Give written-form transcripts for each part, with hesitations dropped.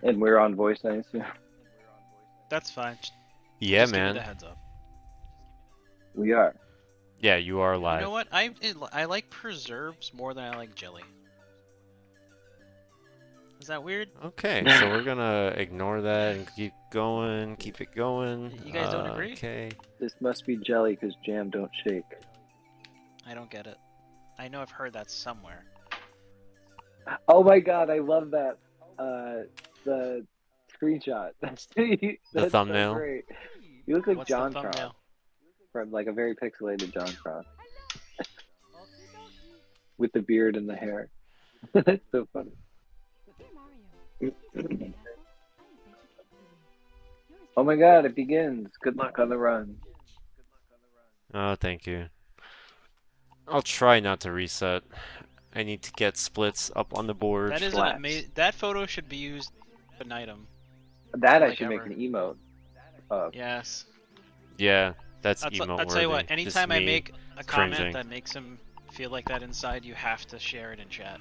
And we're on voice, I assume. That's fine. Yeah, Just give me man. the heads up. We are. Yeah, you are You live. know what? I like preserves more than I like jelly. Is that weird? Okay, so we're gonna ignore that and keep going, keep it going. You guys don't agree? Okay. This must be jelly because jam don't shake. I don't get it. I know I've heard that somewhere. Oh my god, I love that. The screenshot. That's thumbnail? So great. You look like What's John the Cross thumbnail? from like a very pixelated John Cross with the beard and the hair. That's so funny. Oh my god, it begins. Good luck on the run. Oh, thank you. I'll try not to reset. I need to get splits up on the board. That is an Flats. amazing. That photo should be used as an item. That I Like should ever. make an emote of. Yes. Yeah, that's I'll emote tell you what. worthy. Anytime Just I me make a cringing. comment that makes him feel like that inside, you have to share it in chat.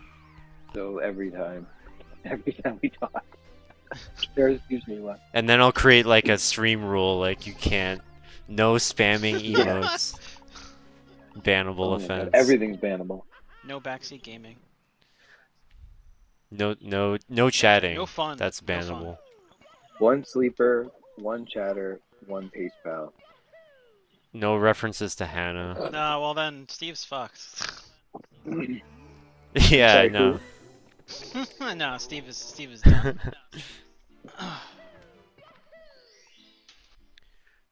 So every time we talk, there's usually one. And then I'll create like a stream rule, like you can't, no spamming emotes. Bannable Oh my God, offense. everything's bannable. No backseat gaming. No chatting. No fun. That's No fun. bannable. One sleeper, one chatter, one pace pal. No references to Hannah. No, well then Steve's fucked. Yeah, I Sorry, know. No, Steve is done.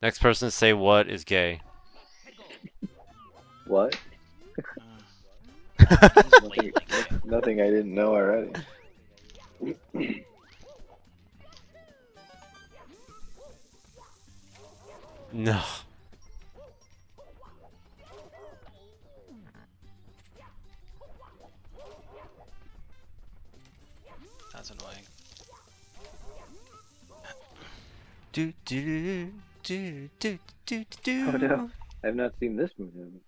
Next person to say what is gay. What? Nothing. Nothing I didn't know already. No. That's annoying. Do do do do do do. Oh no, I have not seen this movie.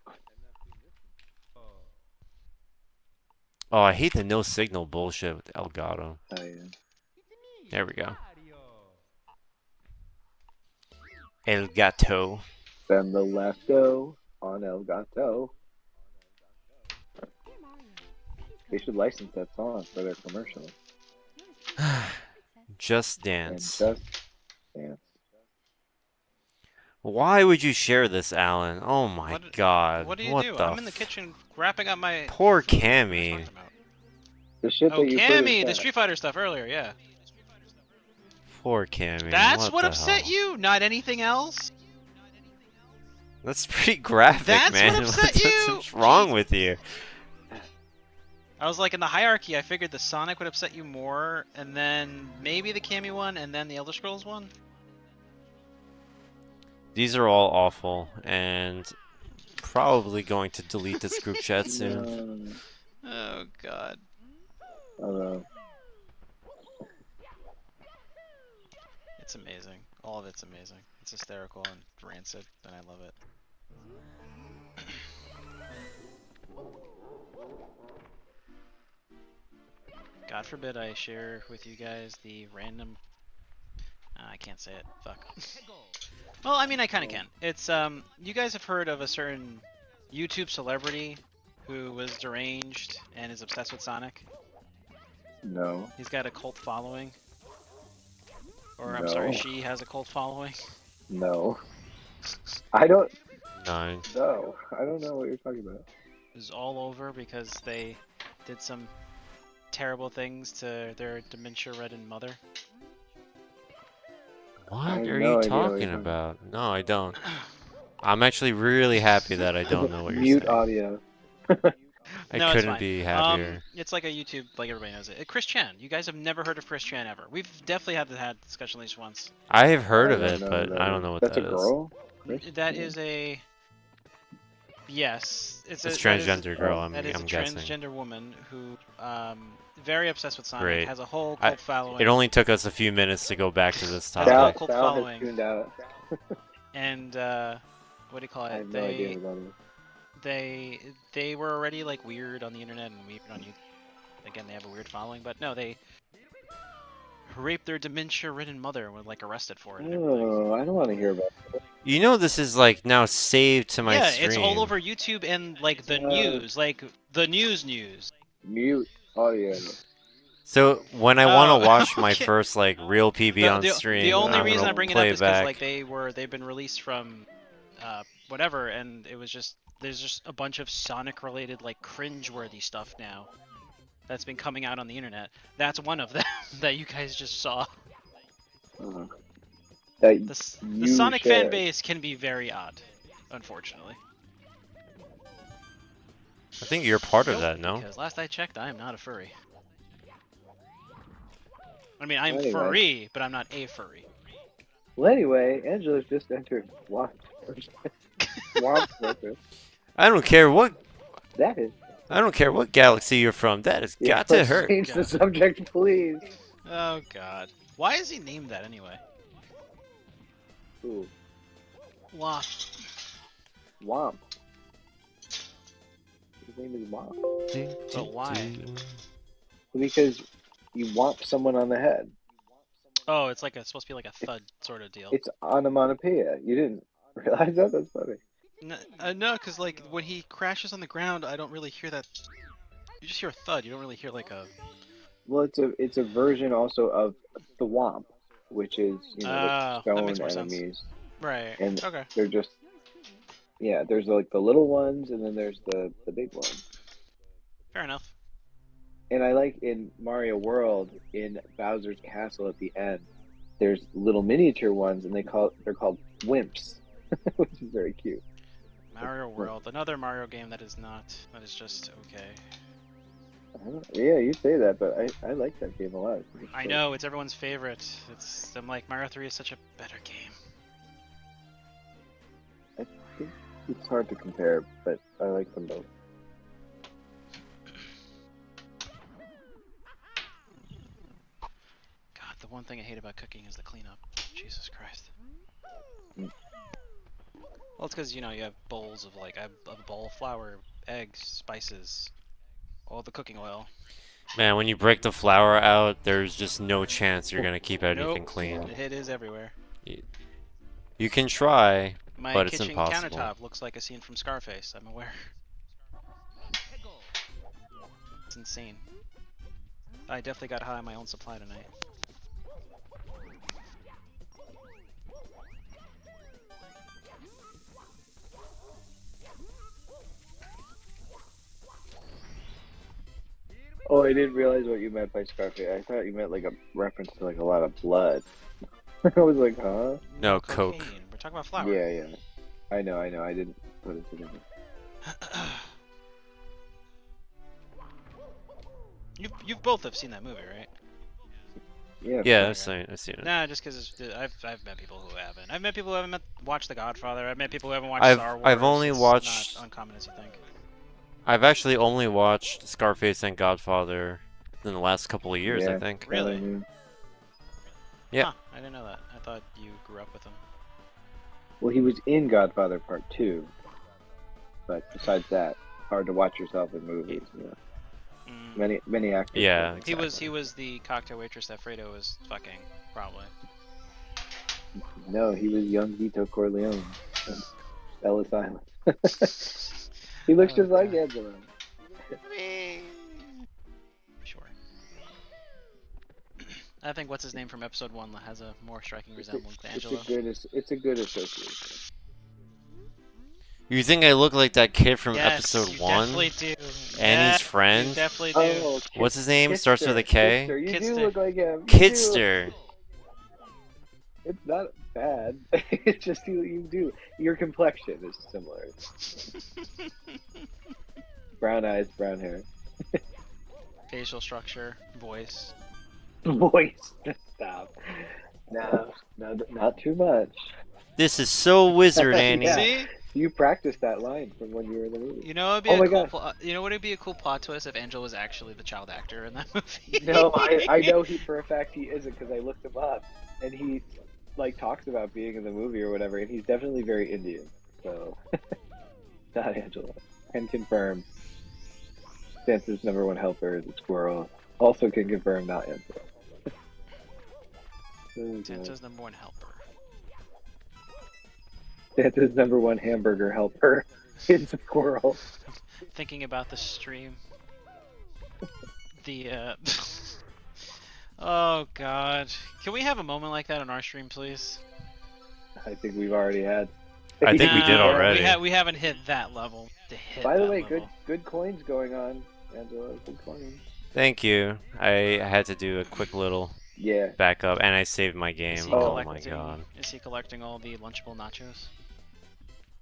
Oh, I hate the no signal bullshit with Elgato. Oh yeah. There we go. Elgato. Spend the last go on Elgato. They should license that song for their commercial. Just And Dance. just dance. Why would you share this, Alan? Oh my god. What do you what do? The I'm in the kitchen wrapping up my. Poor What are you Cammy. talking about? The shit Oh, that you put in Cammy, the chat. Street Fighter stuff earlier, yeah. Poor Cammy. That's what the upset hell? you, not anything else. That's pretty graphic, That's man. what upset you? What's wrong with you? I was like, in the hierarchy, I figured the Sonic would upset you more, and then maybe the Cammy one, and then the Elder Scrolls one. These are all awful, and probably going to delete this group chat soon. Oh god. No. It's amazing. All of it's amazing. It's hysterical and rancid, and I love it. God forbid I share with you guys the random... I can't say it. Fuck. Well, I mean, I kind of can. It's, you guys have heard of a certain YouTube celebrity who was deranged and is obsessed with Sonic? No. He's got a cult following. Or, I'm sorry, No. she has a cult following. No. I don't. Nine. No. I don't know what you're talking about. It was all over because they did some terrible things to their dementia-ridden mother. What I have are no you idea what you're talking talking about? No, I don't. I'm actually really happy that I don't know what you're Mute saying. audio. I No, it's couldn't fine. be happier. It's like a YouTube, like everybody knows it. Chris Chan. You guys have never heard of Chris Chan ever. We've definitely had discussion at least once. I have heard of I it, don't know but that I don't is. know what That's that a is. girl? That is a... Yes. It's that is- transgender girl, That is I'm a guessing. transgender woman who, very obsessed with Sonic, Great. has a whole cult following. It only took us a few minutes to go back to this That's Sal, a topic. cult Sal has following. tuned out. And, what do you call I it? have no idea who that is. They were already like weird on the internet and weird on you. Again, they have a weird following, but no, raped their dementia-ridden mother and were like arrested for it. And Oh, I don't want to hear about it. You know this is like now saved to my yeah, stream. it's all over YouTube and like the news, like the news. Mute. Oh, yeah. So when I Oh, want to watch my okay. first like real PB on stream, The only I'm reason gonna I bring it play up it is because back. like they've been released from whatever, and it was just there's just a bunch of Sonic related like cringe-worthy stuff now that's been coming out on the internet. That's one of them that you guys just saw. That The Sonic fan base can be very odd, unfortunately. I think you're part of that, no? Because last I checked, I am not a furry. I mean, I'm Anyway. furry, but I'm not a furry. Well, anyway, Angela's just entered Swamp Surfer. I don't care what That is. I don't care what galaxy you're from. That has got to let's hurt. change the subject, please. Oh god. Why is he named that anyway? Ooh, Lost. Womp. His name is Womp. But why? Because you womp someone on the head. Oh, it's like supposed to be like a thud sort of deal. It's onomatopoeia. You didn't realize that? That's funny. No, because like when he crashes on the ground, I don't really hear that. You just hear a thud. You don't really hear like a. Well, it's a version also of the Womp, which is the that stone makes more sense. enemies, Right. and Okay. they're just there's like the little ones, and then there's the big ones. Fair enough. And I like in Mario World, in Bowser's Castle at the end, there's little miniature ones, and they're called wimps, which is very cute. Mario World, another Mario game that is just okay. Yeah, you say that, but I like that game a lot. I know, it's everyone's favorite. I'm like, Mario 3 is such a better game. I think it's hard to compare, but I like them both. God, the one thing I hate about cooking is the cleanup. Jesus Christ. Well, it's because, you have bowls of, like, I have a bowl of flour, eggs, spices, all the cooking oil. Man, when you break the flour out, there's just no chance you're gonna keep anything Nope. clean. It is everywhere. You can try, My but it's kitchen impossible. countertop looks like a scene from Scarface, I'm aware. It's insane. I definitely got high on my own supply tonight. Oh, I didn't realize what you meant by Scarface. I thought you meant like a reference to like a lot of blood. I was like, huh? No, Coke. Cocaine. We're talking about flour. Yeah. I know. I didn't put it together. You both have seen that movie, right? Yeah. Yeah, I've seen it. Nah, just because I've met people who haven't. I've met people who haven't watched The Godfather. I've met people who haven't watched Star Wars. I've only It's watched. not uncommon as you think. I've actually only watched Scarface and Godfather in the last couple of years, I Yeah. think. Really? Yeah. Huh, I didn't know that. I thought you grew up with him. Well, he was in Godfather Part 2, but besides that, hard to watch yourself in movies. Many actors. Yeah. He was the cocktail waitress that Fredo was fucking, probably. No, he was young Vito Corleone. That's Ellis Island. He looks just like Angela. Sure. I think what's his name from episode 1 has a more striking resemblance to Angelo. It's a good association. You think I look like that kid from Yes, episode you 1? definitely do. Annie's You friend? definitely do. Oh, What's his name? Starts with a K? Kidster. You Kidster. do look like him. You Kidster. do. It's not bad. It's just you do. Your complexion is similar. Brown eyes, brown hair. Facial structure, voice. Voice. Stop. No, not too much. This is so wizard, Annie. Yeah. See? You practiced that line from when you were in the movie. You know, it'd be Oh a my cool God. you know what would be a cool plot twist if Angel was actually the child actor in that movie? No, I know he for a fact he isn't because I looked him up, and he like talks about being in the movie or whatever, and he's definitely very Indian. So, not Angela. Can confirm. Santa's #1 helper is a squirrel. Also can confirm not Angela. Oh, God. Santa's #1 helper. Santa's #1 hamburger helper is a squirrel. Thinking about the stream. The Oh God. Can we have a moment like that on our stream, please? I think we've already had. I think we did No, already. We haven't hit that level. By the way, level. good coins going on, Angela. Good coins. Thank you. I had to do a quick little Yeah. backup, and I saved my Is game. he Oh my collecting? god. Is he collecting all the Lunchable nachos?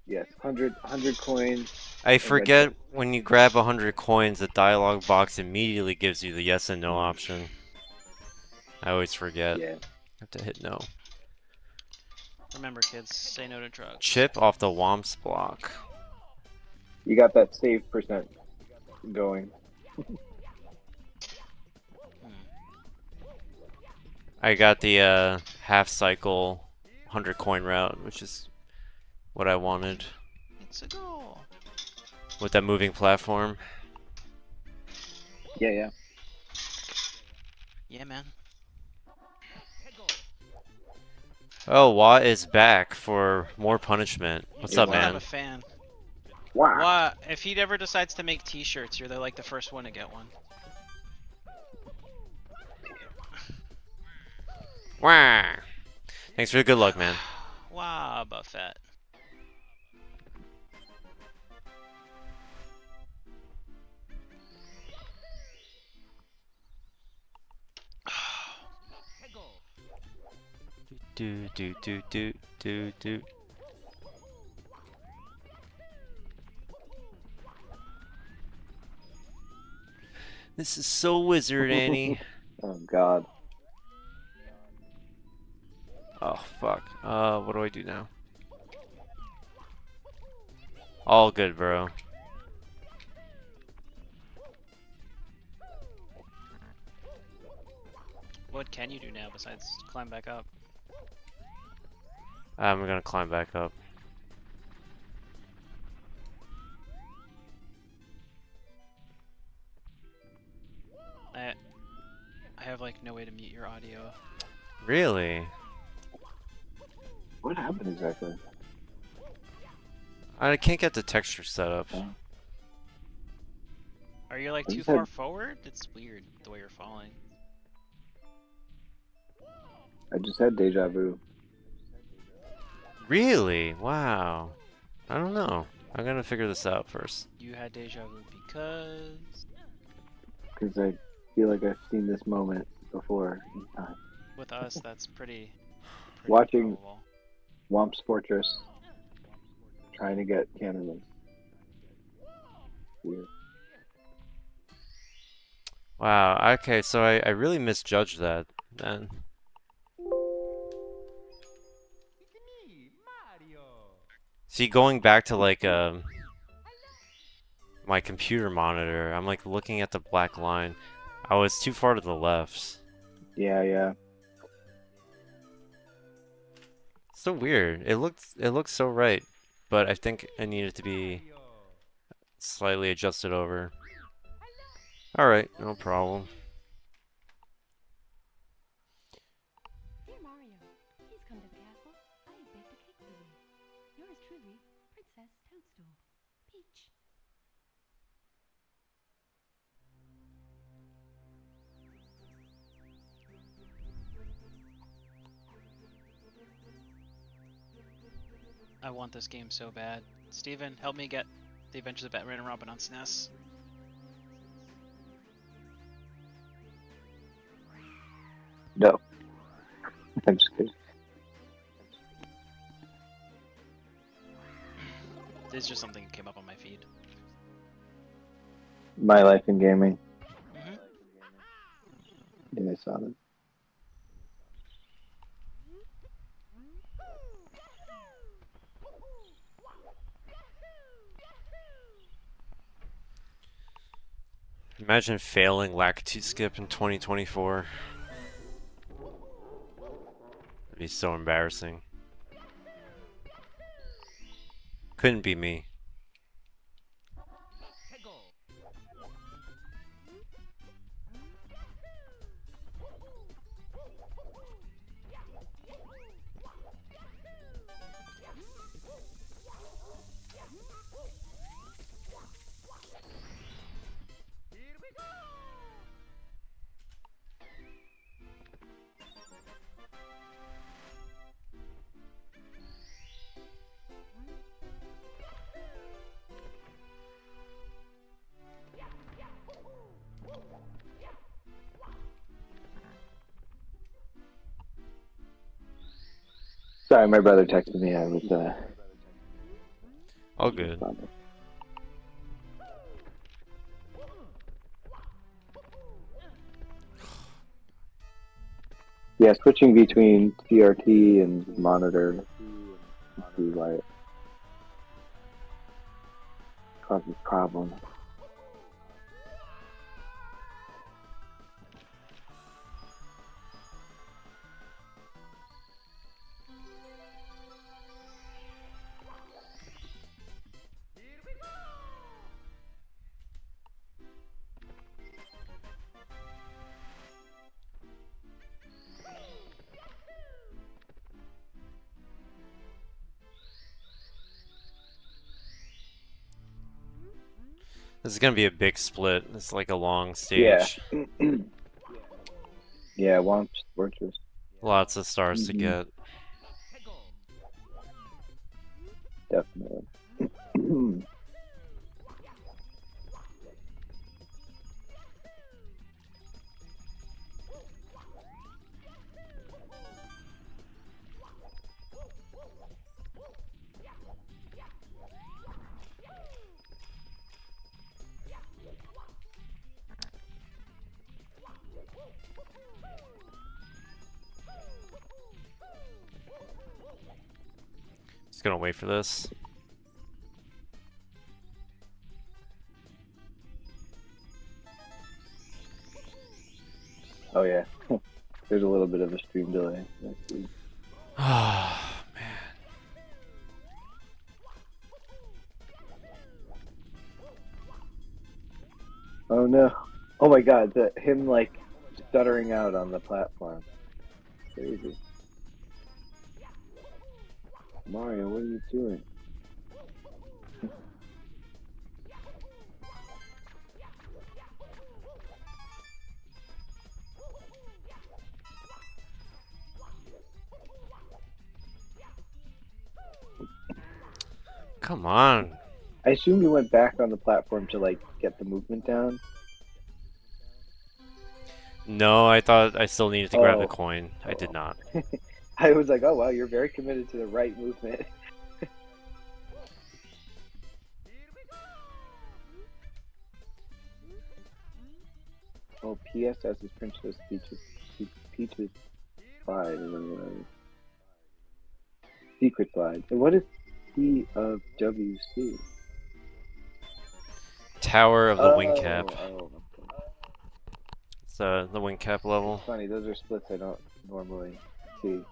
Yes. 100 coins. I forget when you grab 100 coins, the dialog box immediately gives you the yes and no option. I always forget. Yeah. I have to hit no. Remember, kids, say no to drugs. Chip off the Womps block. You got that save percent going. I got the half cycle 100 coin route, which is what I wanted. It's a goal. With that moving platform. Yeah. Yeah, man. Oh, Watt is back for more punishment. What's up, man? I'm a fan. Wow. Watt, if he ever decides to make T-shirts, you're like the first one to get one. Wah! Thanks for the good luck, man. Wow, Buffett. Do. This is so wizard, Annie. Oh God. Oh fuck. What do I do now? All good, bro. What can you do now besides climb back up? I'm gonna climb back up. I have like no way to mute your audio. Really? What happened exactly? I can't get the texture set up. Are you like I too just far had- forward? It's weird the way you're falling. I just had deja vu. Really? Wow. I don't know. I'm gonna figure this out first. You had deja vu because Because I feel like I've seen this moment before in time. with us that's pretty Watching probable. Womp's Fortress trying to get cannons. Weird. Wow, okay, so I really misjudged that then. See, going back to like my computer monitor, I'm like looking at the black line. I was too far to the left. Yeah. So weird. It looked so right, but I think it needed to be slightly adjusted over. All right, no problem. Dear Mario, please come to the castle. I baked a cake for you. Yours truly, Princess Toadstool. Peach. I want this game so bad. Steven, help me get The Adventures of Batman and Robin on SNES. No. I'm just kidding. This is just something that came up on my feed. My Life in Gaming. Mm-hmm. Yeah, I saw that. Imagine failing Latitude Skip in 2024. That'd be so embarrassing. Couldn't be me. Sorry, my brother texted me. I was All good. Yeah, switching between CRT and monitor. See why it causes problems. This is gonna be a big split. It's like a long Yeah. stage. Yeah, Womps Fortress. Lots of stars to Mhm. get. Definitely. Just gonna wait for this. Oh yeah. There's a little bit of a stream delay. Let's see. Ah, man. Oh no. Oh my god, him like stuttering out on the platform. Crazy. Mario, what are you doing? Come on. I assume you went back on the platform to like get the movement down. No, I thought I still needed to grab the Oh. coin. I did not. I was like, oh wow, you're very committed to the right movement. Oh, PSS is Princess Peach's Slide, or whatever. Secret Slide. And what is P of WC? Tower of the wing cap. Oh. It's the wing cap level. It's funny, those are splits I don't normally see.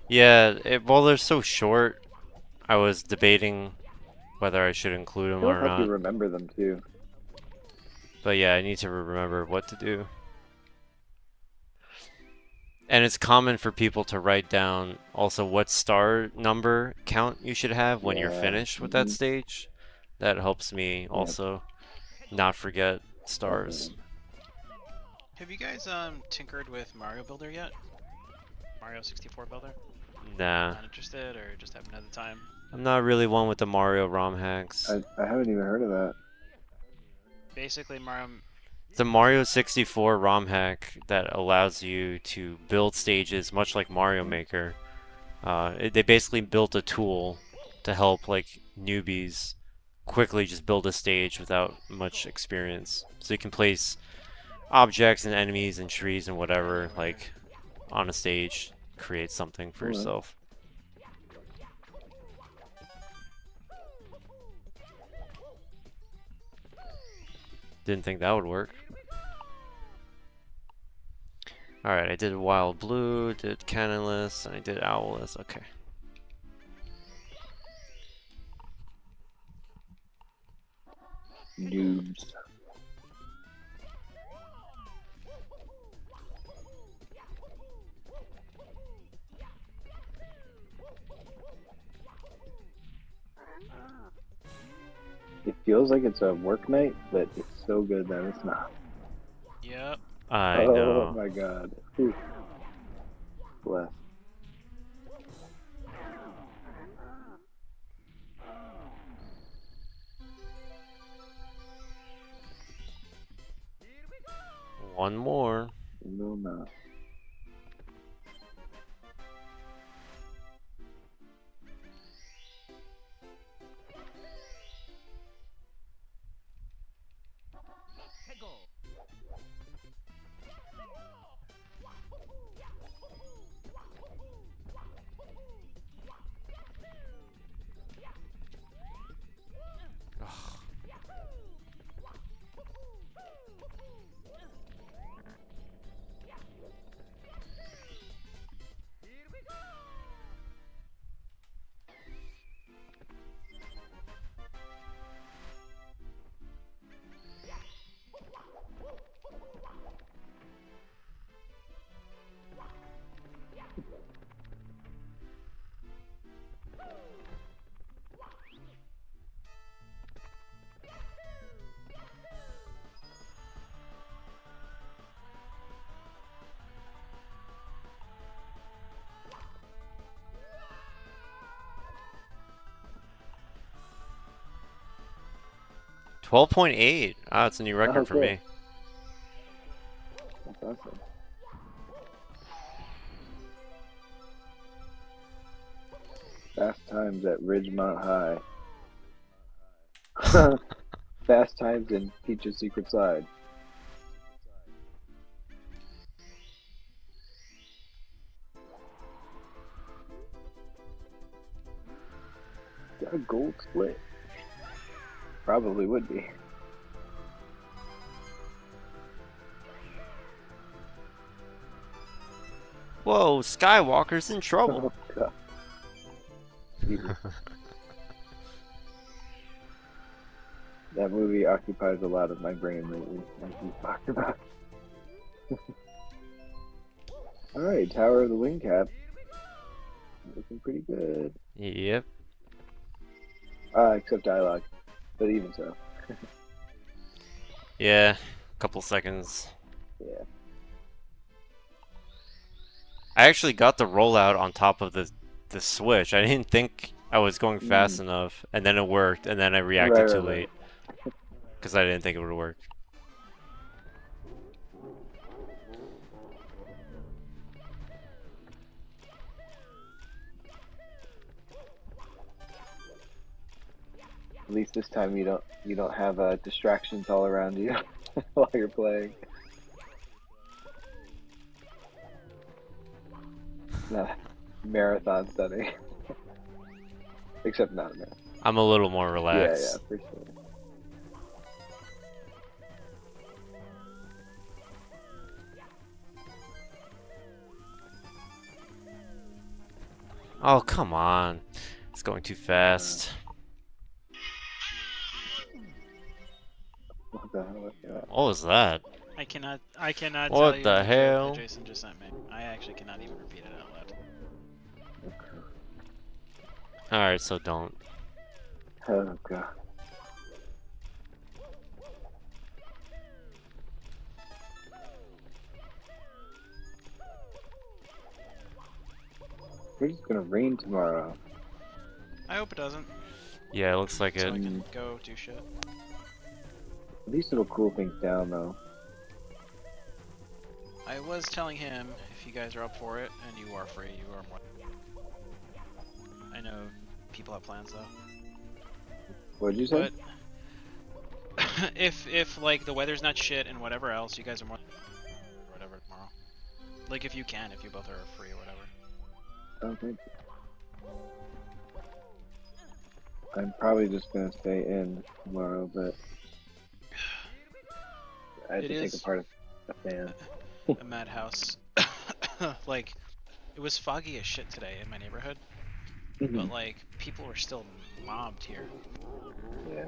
Yeah, while they're so short, I was debating whether I should include them It'll or help you not. remember them too. But yeah, I need to remember what to do. And it's common for people to write down also what star number count you should have when you're Yeah. finished with that stage. That helps me also not forget stars. Have you guys tinkered with Mario Builder yet? Mario 64 Builder? Nah, Not interested, or just haven't had the time? I'm not really one with the Mario ROM hacks. I haven't even heard of that. Basically, Mario. It's a Mario 64 ROM hack that allows you to build stages much like Mario Maker. They basically built a tool to help like newbies quickly just build a stage without much experience. So you can place objects and enemies and trees and whatever like on a stage, create something for yourself. Didn't think that would work. Alright, I did Wild Blue, did Cannonless, and I did Owless. Okay. Noobs. It feels like it's a work night, but it's so good that it's not. Yep. I Oh know. my god. Whew. Bless. One more. No, no. Ugh. 12.8. Ah, it's a new record for cool. me. That's awesome. Fast times at Ridgemont High. Fast times in Peach's Secret Side. Got a gold split? Probably would be. Whoa, Skywalker's in trouble. Oh, God. Jesus. That movie occupies a lot of my brain lately, like you talked about. Alright, Tower of the Wing Cap. Looking pretty good. Yep. Except dialogue. But even so. Yeah, couple seconds. Yeah. I actually got the rollout on top of the Switch. I didn't think I was going fast enough, and then it worked, and then I reacted too late. Because I didn't think it would work. At least this time you don't have distractions all around you while you're playing. Not marathon setting. Except not a marathon. I'm a little more Yeah, relaxed. for sure. Oh, come on. It's going too fast. What the hell was that? What was that? I cannot What tell you the the hell? joke that Jason just sent me. I actually cannot even repeat it out loud. Alright, so don't. Oh god. It's just gonna rain tomorrow. I hope it doesn't, Yeah, it looks like so it. I can go do shit. At least it'll cool things down though. I was telling him, if you guys are up for it, and you are free, you are more... I know people have plans though. What'd you say? But if like the weather's not shit and whatever else, you guys are more or whatever tomorrow. Like if you can, if you both are free or whatever. Oh, thank you. I'm probably just gonna stay in tomorrow, but I had It to take is apart a fan. a madhouse. Like it was foggy as shit today in my neighborhood, but like people were still mobbed here. Yeah.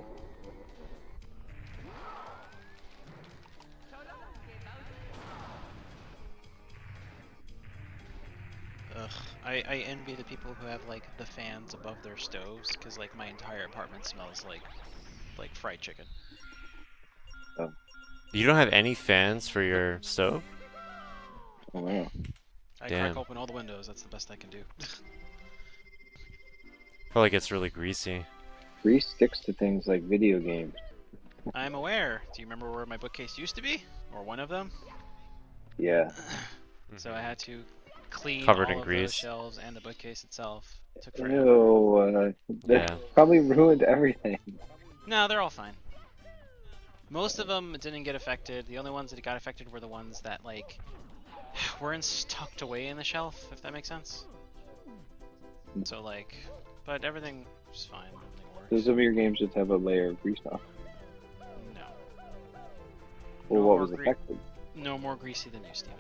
Ugh, I envy the people who have like the fans above their stoves, because like my entire apartment smells like like fried chicken. You don't have any fans for your stove? Oh, wow. I Damn. crack open all the windows. That's the best I can do. Probably gets really greasy. Grease sticks to things like video games. I'm aware. Do you remember where my bookcase used to be, or one of them? Yeah. So I had to clean Covered all in of grease. those shelves and the bookcase itself. Took forever. Ew, that Yeah. probably ruined everything. No, they're all fine. Most of them didn't get affected. The only ones that got affected were the ones that like weren't tucked away in the shelf, if that makes sense. So like, but everything was fine. Everything worked. So some of your games just have a layer of grease on. No. Well, No what more was gre- affected? No more greasy than you, Steven.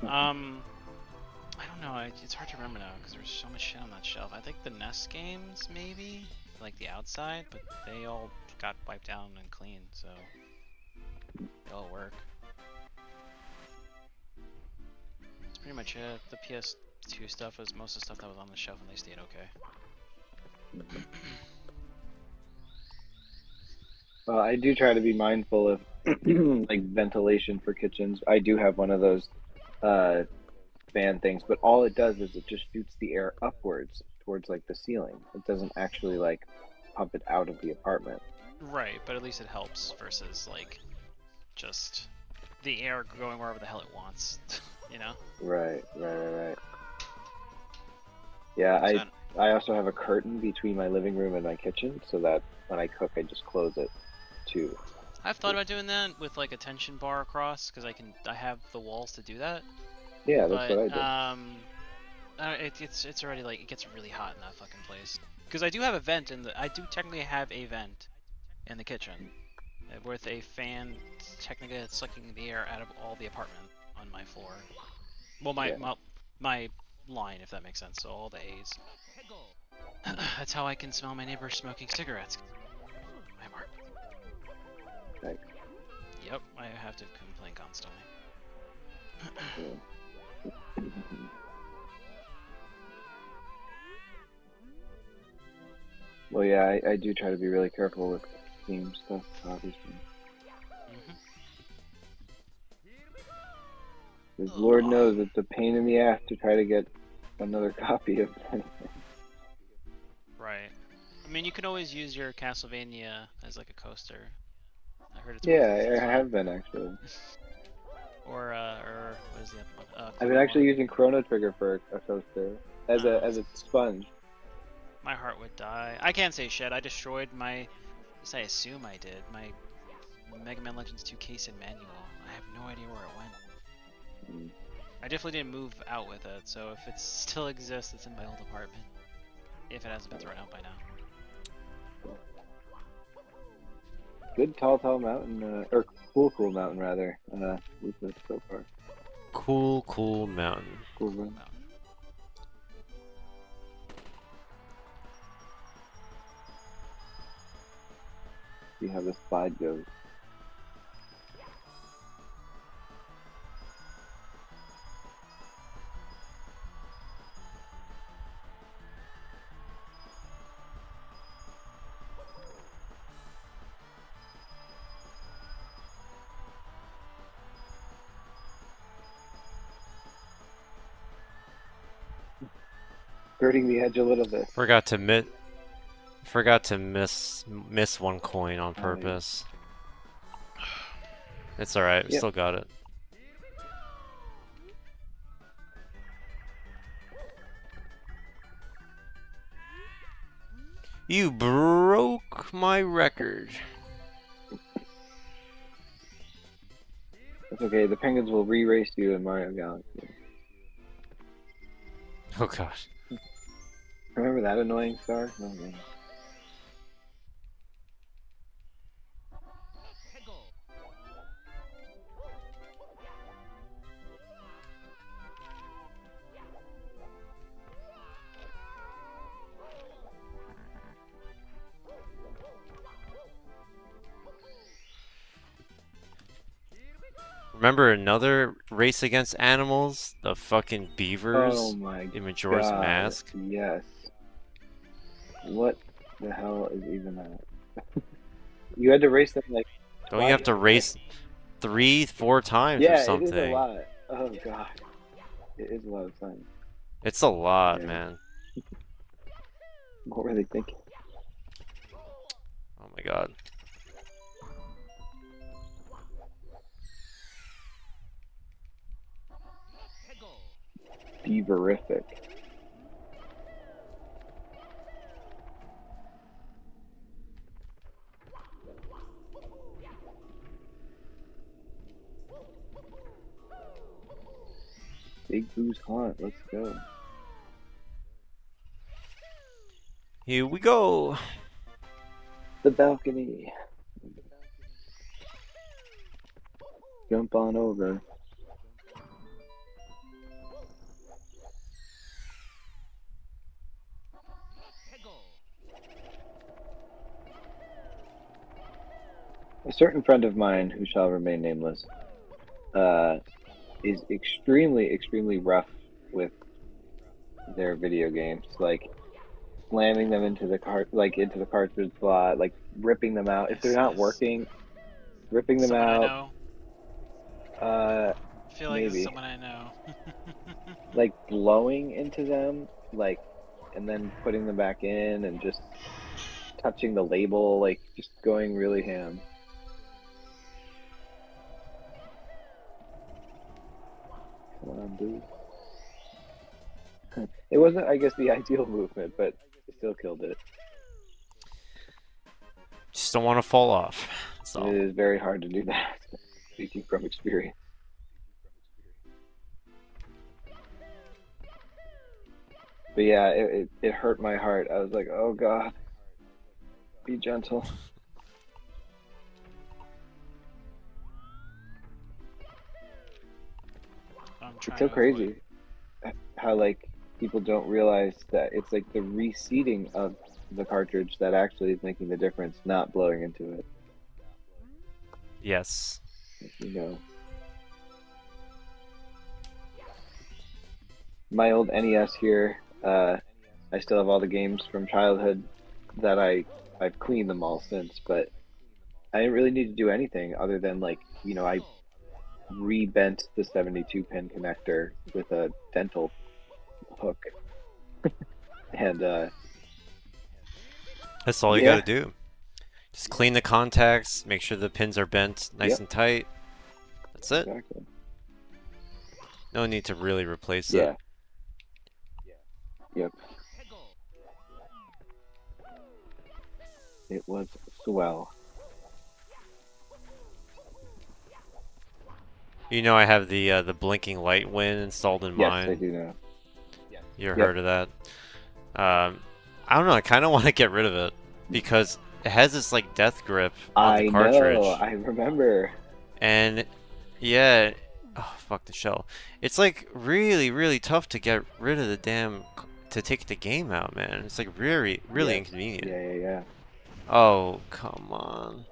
I don't know. It's hard to remember now because there's so much shit on that shelf. I think the NES games, maybe, like the outside, but they all got wiped down and cleaned, so they all work. That's pretty much it. The PS2 stuff was most of the stuff that was on the shelf, and they stayed okay. Well, I do try to be mindful of like ventilation for kitchens. I do have one of those fan things, but all it does is it just shoots the air upwards towards like the ceiling. It doesn't actually like pump it out of the apartment. Right, but at least it helps versus like just the air going wherever the hell it wants, you know? Right. Yeah, So I also have a curtain between my living room and my kitchen, so that when I cook, I just close it too. I've thought about doing that with like a tension bar across because I have the walls to do that. Yeah, that's But what I did. it's already like it gets really hot in that fucking place. Because I do have a vent I do technically have a vent in the kitchen with a fan technically that's sucking the air out of all the apartment on my floor. Well, my line, if that makes sense. So all the A's. That's how I can smell my neighbor smoking cigarettes. My mark. Right. Yep, I have to complain constantly. Well, yeah, I do try to be really careful with Steam stuff, obviously. Because Lord knows it's a pain in the ass to try to get another copy of anything. Right. I mean, you can always use your Castlevania as like a coaster. I heard it's Yeah, I have been actually. or what is the other one? I've been actually using Chrono Trigger for a coaster as a sponge. My heart would die. I can't say shit. I destroyed my. Yes, I assume I did. My Mega Man Legends 2 case and manual. I have no idea where it went. I definitely didn't move out with it, so if it still exists, it's in my old apartment. If it hasn't been thrown out by now. Good tall mountain, or cool mountain rather. With this so far. Cool mountain. Cool mountain. See how the slide goes. Skirting the edge a little bit. Forgot to miss one coin on purpose. It's alright, we Yep. still got it. You broke my record. That's okay, the penguins will re-race you in Mario Galaxy. Oh gosh. Remember that annoying star? Oh, man. Remember another race against animals? The fucking beavers Oh my in Majora's God, Mask? yes. What the hell is even that? You had to race them like Don't you have twice. to race 3-4 times or Yeah, it is a something? lot. Oh god, it is a lot of fun. It's a lot, Yeah. man. What were they thinking? Oh my god. Beaverific. Big Boo's Haunt. Let's go. Here we go. The balcony. Jump on over. A certain friend of mine, who shall remain nameless, is extremely rough with their video games. Like slamming them into the into the cartridge slot, like ripping them out if they're not working, ripping them Someone I out. know. Uh, I feel like this is maybe someone I know. like blowing into them, like, and then putting them back in, and just touching the label, like just going really ham. Come on, dude. It wasn't, I guess, the ideal movement, but it still killed it. Just don't want to fall off. So It is very hard to do that, speaking from experience. But yeah, it hurt my heart. I was like, oh god, be gentle. It's so crazy how like people don't realize that it's like the reseating of the cartridge that actually is making the difference, not blowing into it. yes. You know, my old NES here. I still have all the games from childhood that I've cleaned them all since, but I didn't really need to do anything other than like, you know, I rebent the 72 pin connector with a dental hook. And That's all you yeah. gotta do. Just clean the contacts, make sure the pins are bent nice Yep. and tight. That's it. Exactly. No need to really replace Yeah. it. Yep. It was swell. You know I have the blinking light win installed in Yes, mine. I do know. You Yep. heard of that? I don't know. I kind of want to get rid of it because it has this like death grip on the cartridge. know. I remember. And yeah, oh fuck the shell. It's like really tough to get rid of the damn to take the game out, man. It's like really Yes. inconvenient. Yeah. Oh come on.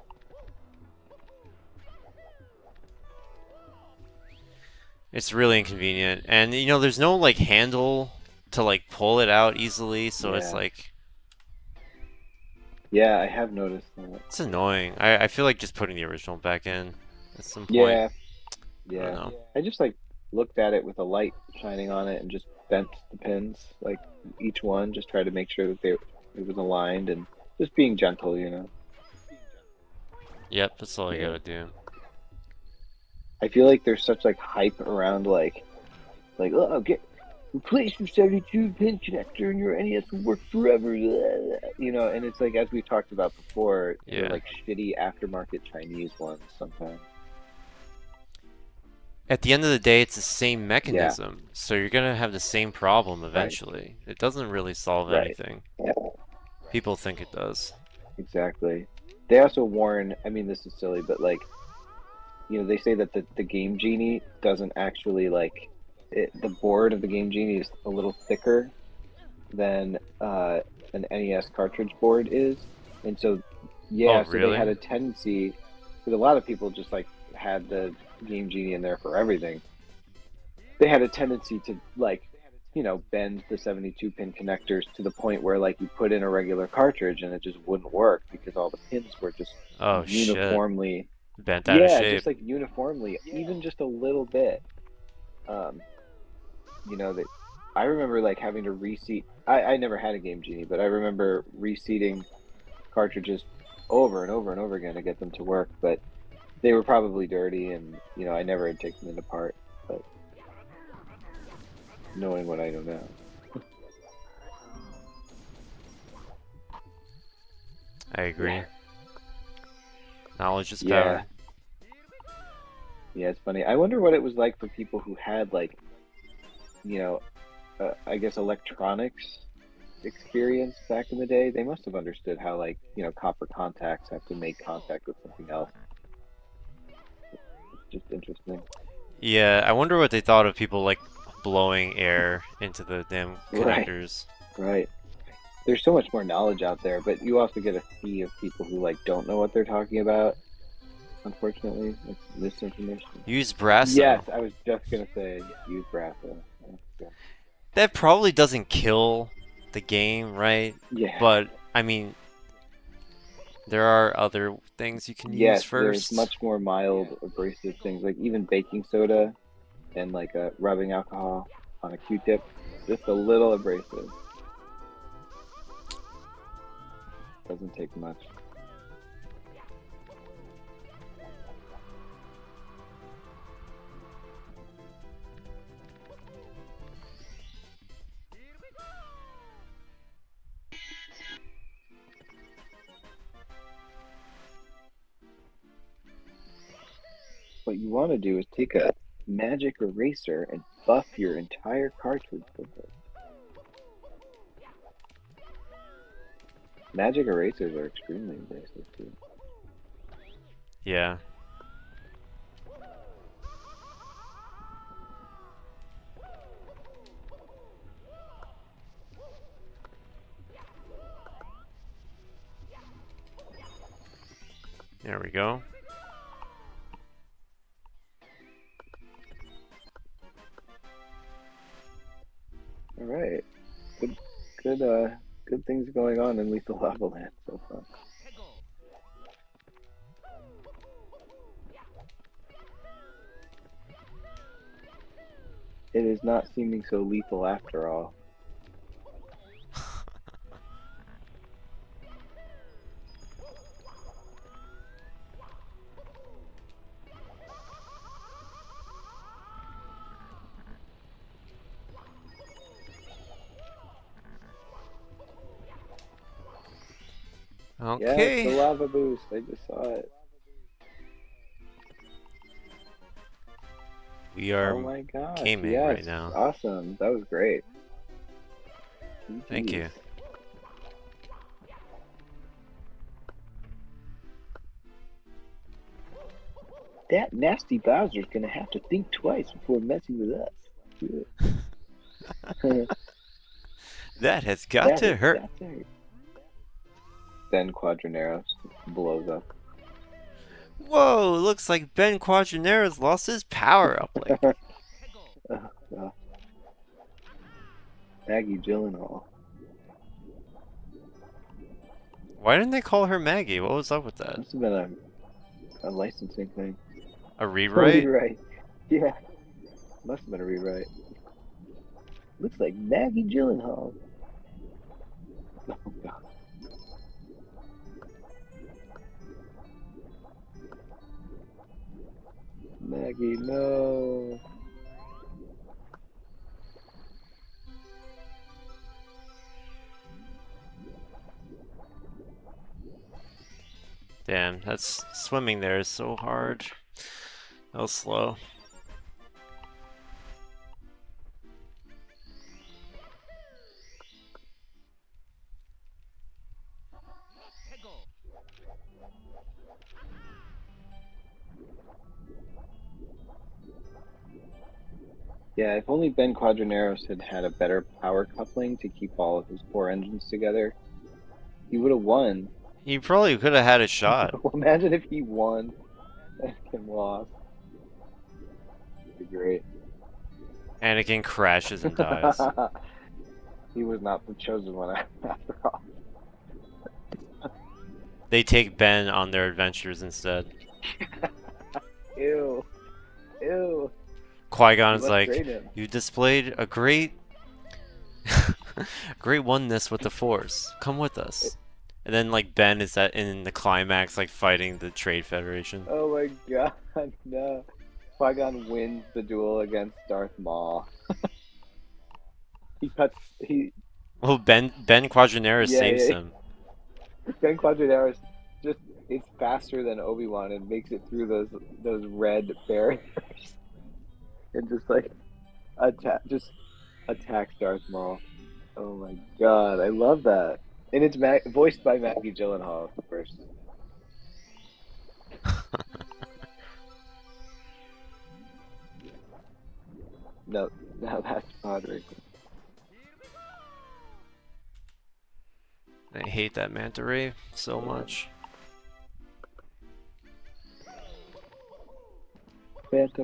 It's really inconvenient, and you know there's no like handle to like pull it out easily, so it's Yeah. like Yeah, I have noticed that. it's annoying. I feel like just putting the original back in at some point. Yeah. I don't know. I just like looked at it with a light shining on it and just bent the pins, like each one, just try to make sure that it was aligned and just being gentle, you know. Yep, that's all you Yeah. gotta do. I feel like there's such like hype around like oh replace your 72 pin connector and your NES will work forever, you know, and it's like as we talked about before, Yeah. they're like shitty aftermarket Chinese ones sometimes. At the end of the day, it's the same mechanism, so you're gonna have the same problem eventually. It doesn't really solve Right. anything. Yeah. People think it does. Exactly. They also warn, I mean this is silly, but like, you know, they say that the Game Genie doesn't actually like the board of the Game Genie is a little thicker than an NES cartridge board is, and so Oh, so really? they had a tendency, because a lot of people just like had the Game Genie in there for everything. They had a tendency to like you know, bend the 72-pin connectors to the point where like you put in a regular cartridge and it just wouldn't work because all the pins were just Oh shit. uniformly, Bent out of yeah, shape. just like uniformly, even just a little bit. You know, that I remember like having to reseat. I never had a Game Genie, but I remember reseating cartridges over and over and over again to get them to work. But they were probably dirty, and you know, I never had taken it apart. But knowing what I know now. I agree. Yeah. Knowledge is Yeah. power. Yeah, it's funny. I wonder what it was like for people who had like, you know, I guess electronics experience back in the day. They must have understood how like, you know, copper contacts have to make contact with something else. It's just interesting. Yeah, I wonder what they thought of people like blowing air into the damn Right. connectors. Right. There's so much more knowledge out there, but you also get a sea of people who like don't know what they're talking about. Unfortunately, it's misinformation. Use Brasso. Yes, I was just gonna say use Brasso. Yeah. That probably doesn't kill the game, right? Yeah. But I mean, there are other things you can Yes, use first. there's much more mild abrasive things, like even baking soda and like a rubbing alcohol on a Q-tip, just a little abrasive. Doesn't take much. What you want to do is take a magic eraser and buff your entire cartridge with it. Magic erasers are extremely abrasive too. Yeah. There we go. All right, good things going on in Lethal Lava Land so far. It is not seeming so lethal after all. Okay. Yes, the lava boost. I just saw it. We are Oh my gosh. gaming Yes, right now. awesome. That was great. Thank you. That nasty Bowser's gonna have to think twice before messing with us. That has got to hurt. Then Quadraneros blows up. Whoa, looks like Ben Quadranero's lost his power up. Like. Maggie Gyllenhaal. Why didn't they call her Maggie? What was up with that? Must have been a licensing thing. A rewrite? A rewrite. Yeah. Must have been a rewrite. Looks like Maggie Gyllenhaal. Oh god. Maggie, no. Damn, that's swimming there is so hard. That was slow. Yeah, if only Ben Quadraneros had had a better power coupling to keep all of his 4 engines together, he would have won. He probably could have had a shot. Well, imagine if he won and lost. That'd be great. Anakin crashes and dies. He was not the chosen one after all. They take Ben on their adventures instead. Ew. Ew. Qui-Gon You is must like, grade him. you displayed a great, great oneness with the Force. Come with us. And then like Ben is in the climax, like fighting the Trade Federation. Oh my god, no. Qui-Gon wins the duel against Darth Maul. he Well, Ben Quadranaris saves yeah. him. Ben Quadranaris just is faster than Obi-Wan and makes it through those red barriers and just like attacks Darth Maul. Oh my god, I love that. And it's voiced by Maggie Gyllenhaal, of course. No, that's Padre. I hate that manta ray so much. Banta.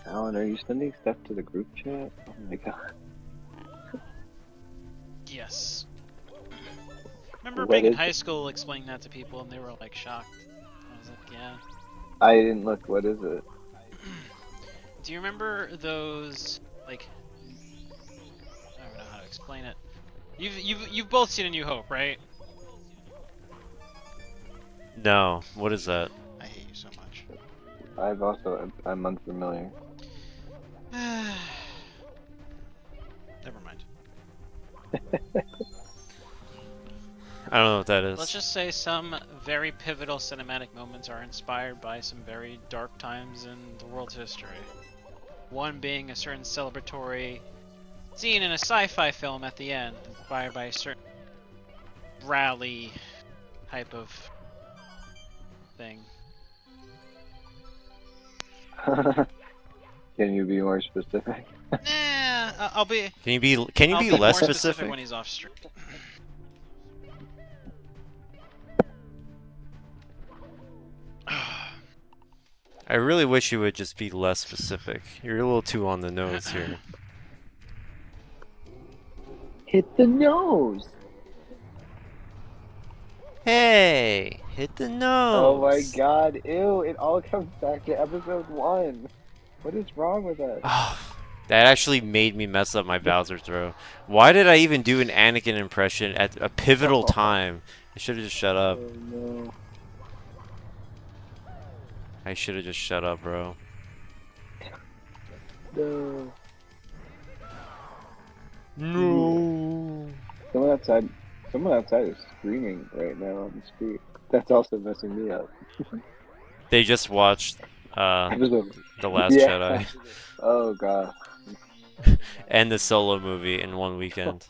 Alan, are you sending stuff to the group chat? Oh my god. Yes. Remember What being in is high it? school explaining that to people and they were like shocked. I was like, yeah. I didn't look. What is it? Do you remember those like I don't know how to explain it. You've both seen A New Hope, right? No, what is that? I hate you so much. I'm unfamiliar. Never mind. I don't know what that is. Let's just say some very pivotal cinematic moments are inspired by some very dark times in the world's history. One being a certain celebratory scene in a sci-fi film at the end, inspired by a certain rally type of thing. Can you be more specific? I'll be. Can you be I'll be less more specific? when he's off stream. I really wish you would just be less specific. You're a little too on the nose here. Hit the nose. Hey, hit the nose. Oh my god, ew, it all comes back to episode 1. What is wrong with us? Oh, that actually made me mess up my Bowser throw. Why did I even do an Anakin impression at a pivotal time? I should have just shut up. Oh no. I should have just shut up, bro. No. No. Someone outside is screaming right now on the street. That's also messing me up. They just watched Episode- The Last Yeah. Jedi Oh god. and the Solo movie in one weekend.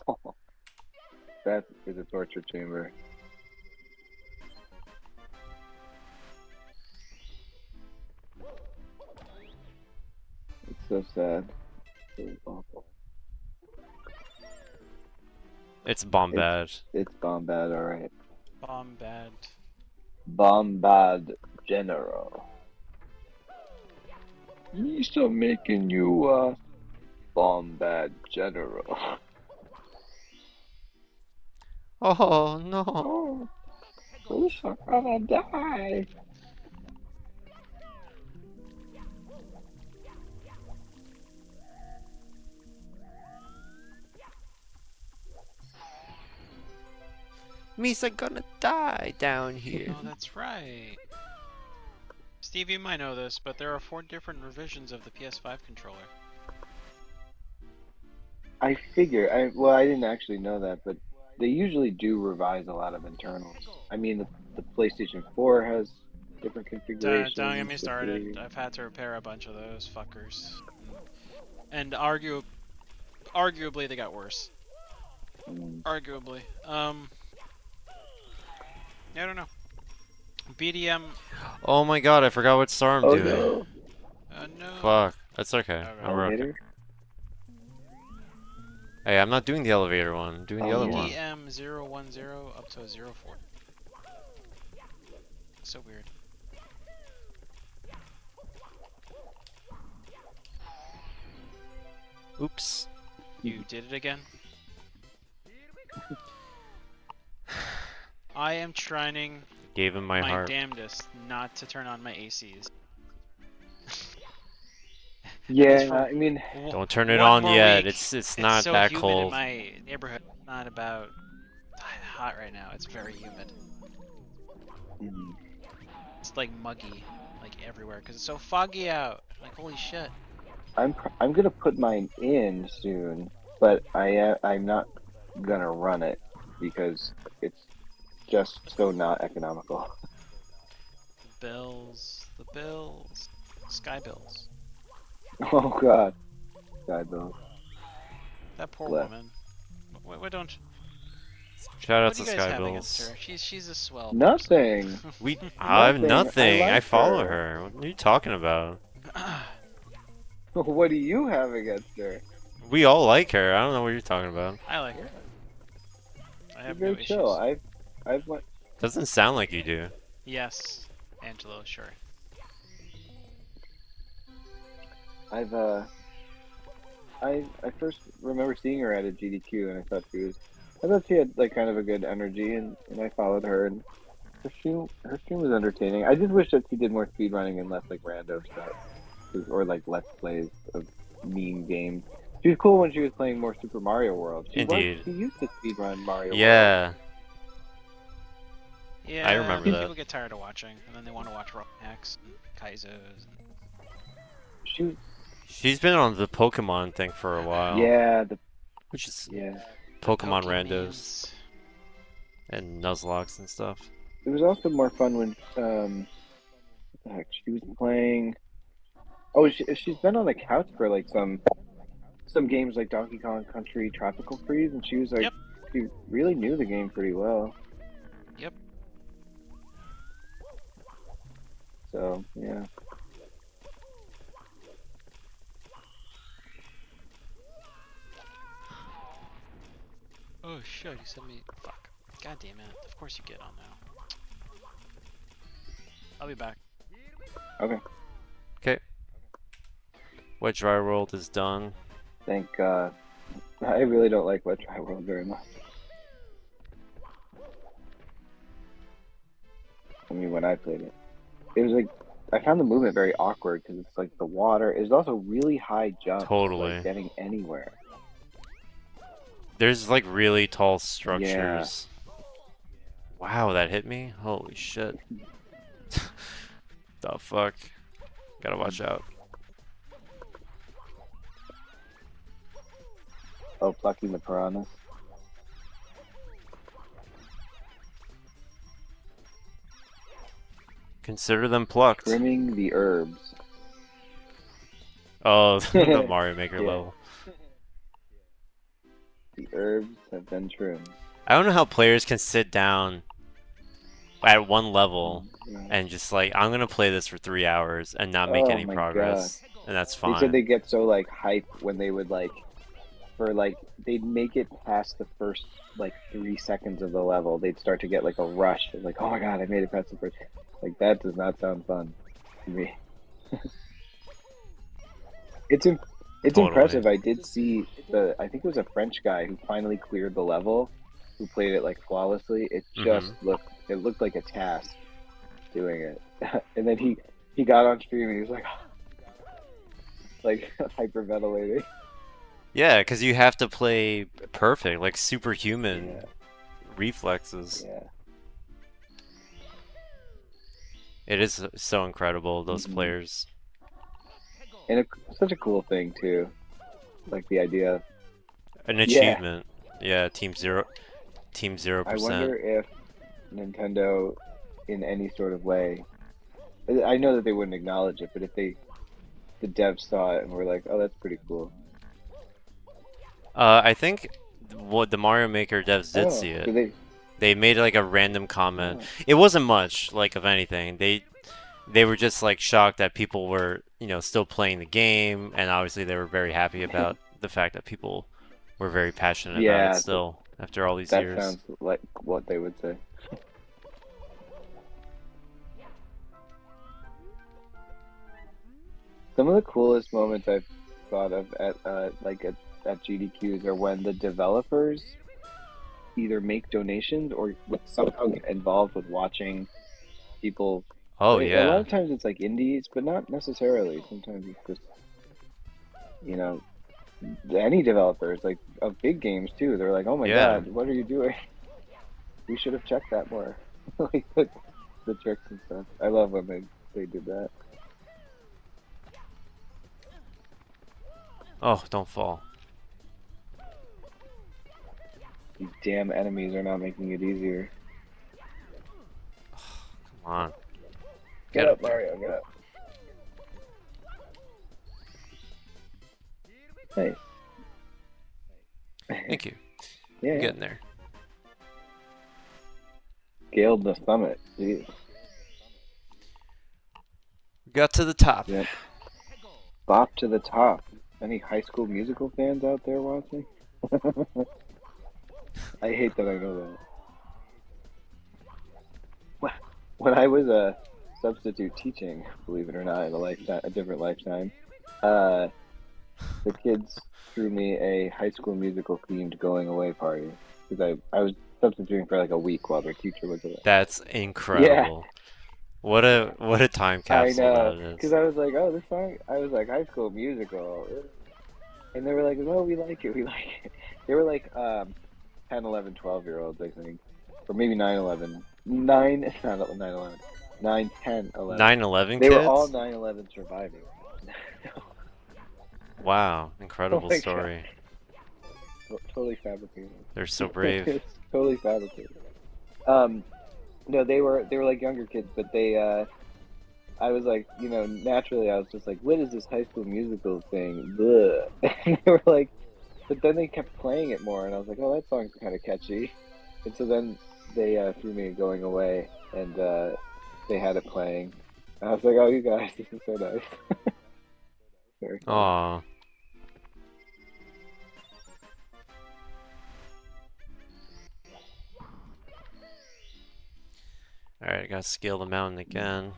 That is a torture chamber. It's so sad. It's awful. It's Bombad. It's Bombad, alright. Bombad. Bombad General. He's still making you Bombad General. Oh no. Oh, who's gonna die? Misa gonna die down here. Oh, that's right. Steve, you might know this, but there are 4 different revisions of the PS5 controller. I figure. I didn't actually know that, but they usually do revise a lot of internals. I mean, the PlayStation 4 has different configurations. Don't get me the started. 3. I've had to repair a bunch of those fuckers. And arguably they got worse. Arguably. I don't know. BDM. Oh my god, I forgot what star I'm Oh doing. no! No. Fuck. That's okay. Okay. We're okay. Elevator? Hey, I'm not doing the elevator one. I'm doing the other one. EDM010 up to 04. So weird. Oops. You did it again? I am trying Gave him my heart. damnedest not to turn on my ACs. Yeah, for I mean, Don't turn it one on more yet. week. It's not so that humid cold. in my neighborhood. It's not about hot right now. It's very humid. It's like muggy, like everywhere, because it's so foggy out. Like holy shit. I'm gonna put mine in soon, but I'm not gonna run it because it's just so not economical. The bills, sky bills. Oh god, God though. That poor Left. woman. What don't? Shout out What do to you guys Sky have against Bills. her? She's a swell. Nothing. We I have Nothing. nothing. I I like follow her. her. What are you talking about? What do you have against her? We all like her. I don't know what you're talking about. I like her. I She's have very no chill. issues. I've went. Doesn't sound like you do. Yes, Angelo, sure. I first remember seeing her at a GDQ, and I thought she had like kind of a good energy, and I followed her, and her stream was entertaining. I just wish that she did more speedrunning and less like rando stuff, or like let's plays of meme games. She was cool when she was playing more Super Mario World. Indeed. She used to speedrun Mario World. Yeah. Yeah, I remember that. People get tired of watching, and then they want to watch Rock hacks and Kaizos. She She's been on the Pokemon thing for a while. yeah, Which is yeah. Pokemon Pokemans. randos and Nuzlocke and stuff. It was also more fun when what the heck, she was playing. Oh, she's been on the couch for like some games like Donkey Kong Country Tropical Freeze, and she was like, Yep. she really knew the game pretty well. Yep. So yeah. Oh shit, you sent me. Fuck. God damn it. Of course you get on now. I'll be back. Okay. Okay. Wet Dry World is done. Thank God. I really don't like Wet Dry World very much. I mean, when I played it, it was like I found the movement very awkward because it's like the water. It's also really high jumps. Totally. Like getting anywhere. There's like really tall structures. Yeah. Wow, that hit me? Holy shit. The fuck? Gotta watch out. Oh, plucking the piranhas. Consider them plucked. Trimming the herbs. Oh, the Mario Maker Yeah. level. The herbs have been trimmed. I don't know how players can sit down at one level Yeah. and just like, I'm gonna play this for 3 hours and not make Oh any my progress. And that's fine. They said they get so like hype when they would like, for like, they'd make it past the first like 3 seconds of the level. They'd start to get like a rush. Of, like, oh my god, I made it past the first. Like that does not sound fun to me. It's Totally. impressive. I did see I think it was a French guy who finally cleared the level, who played it like flawlessly. It just looked like a task doing it. And then he got on stream and he was like hyperventilating. Yeah, because you have to play perfect, like superhuman Yeah. reflexes. Yeah. It is so incredible, those Mhm. players. And such a cool thing too, like the idea. An Yeah. achievement. Yeah, Team 0%. I wonder if Nintendo, in any sort of way, I know that they wouldn't acknowledge it, but if the devs saw it and were like, "Oh, that's pretty cool." I think what the Mario Maker devs did see it. Did They made like a random comment. Oh. It wasn't much, like, of anything. They were just like shocked that people were, still playing the game, and obviously they were very happy about the fact that people we're very passionate about Yeah, it still after all these that years. sounds like what they would say. Some of the coolest moments I've thought of at GDQs are when the developers either make donations or somehow get involved with watching people. Oh A lot yeah. of times it's like indies, but not necessarily. Sometimes it's just, you know, any developers like of big games too. They're like, "Oh my Yeah. God, what are you doing? We should have checked that more." Like the tricks and stuff. I love when they did that. Oh, don't fall. These damn enemies are not making it easier. Come on. Get up, Mario, get up. Nice. Thank you. Yeah, I'm yeah. getting there. Scaled the summit. Jeez. We got to the top. Yep. Bop to the top. Any High School Musical fans out there watching? I hate that I know that. When I was a substitute teaching, believe it or not, in a different lifetime, the kids threw me a High School Musical themed going away party because I was substituting for like a week while their teacher was away. That's incredible. What a time I capsule know, that because is. I was like, oh, this song. I was like, High School Musical, and they were like, oh, we like it, we like it. They were like 10, 11, 12-year-olds, I think, or maybe 9, 11, 9, it's not 9, 11, 9, 10, 11. 9/11 They kids? were all 9/11 surviving. Wow, incredible Oh my story. Totally fabricated. They're so brave. It's totally fabricated. No, they were like younger kids, but they I was like, naturally I was just like, what is this High School Musical thing? Bleh. And they were like, but then they kept playing it more, and I was like, oh, that song's kind of catchy. And so then they threw me Going Away, and they had it playing. And I was like, oh, you guys, this is so nice. Very fun. Aw. Alright, I gotta scale the mountain again.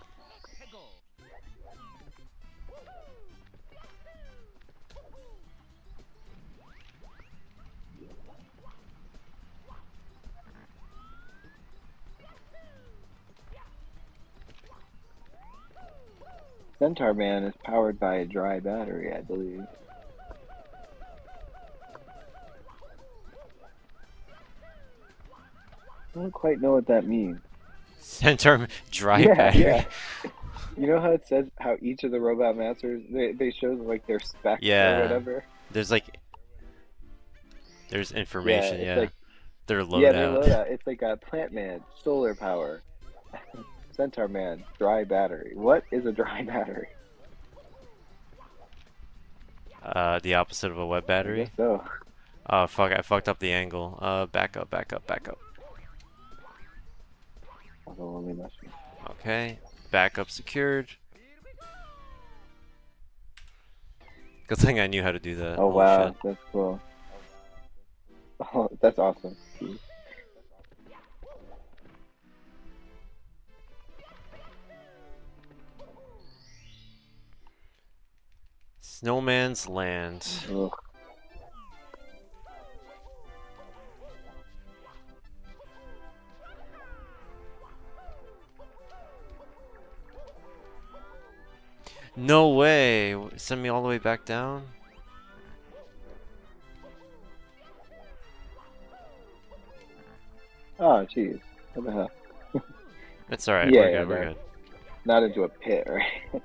Centaur Man is powered by a dry battery, I believe. I don't quite know what that means. Centaur dry Yeah, battery. yeah. You know how it says how each of the robot masters they show like their specs Yeah. or whatever? There's information, it's yeah. like Their loadout. yeah, their loadout. It's like a Plant Man, solar power. Centaur Man, dry battery. What is a dry battery? The opposite of a wet I battery. guess so. Oh fuck, I fucked up the angle. Back up, back up, back up. Although only mushroom. Okay, backup secured. Good thing I knew how to do that. Oh Holy wow, shit. that's cool. Oh, that's awesome. Snowman's Land. Ugh. No way! Send me all the way back down? Oh jeez. What the hell? It's alright, Yeah, we're yeah, good, we're no. good. Not into a pit, right?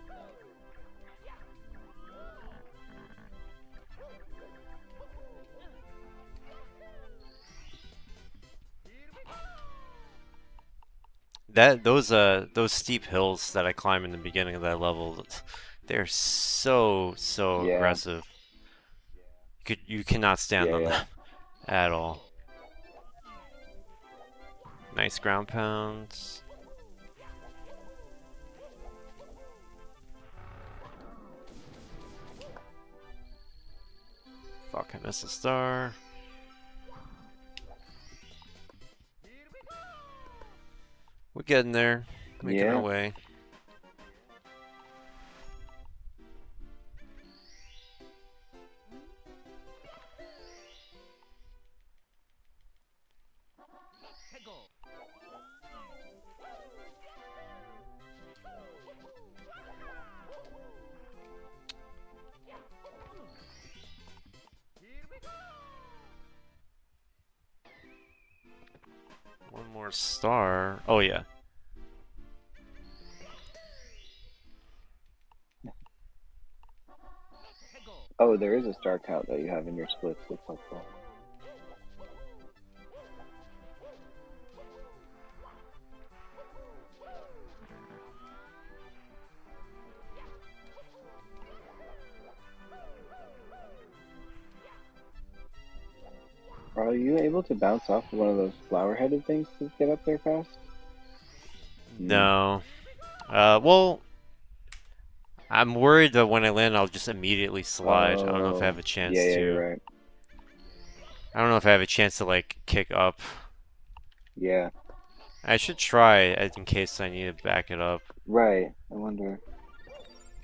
Those steep hills that I climb in the beginning of that level, they're so Yeah. aggressive. You cannot stand Yeah, on yeah. them at all. Nice ground pounds. Fuck, I missed a star. We're getting there. Making Yeah. our way. One more star. Oh yeah. Oh, there is a star count that you have in your splits. Looks like that. Are you able to bounce off one of those flower-headed things to get up there fast? No. Well, I'm worried that when I land, I'll just immediately slide. I don't know if I have a chance yeah, to. you're right. I don't know if I have a chance to like kick up. Yeah, I should try in case I need to back it up. right. I wonder.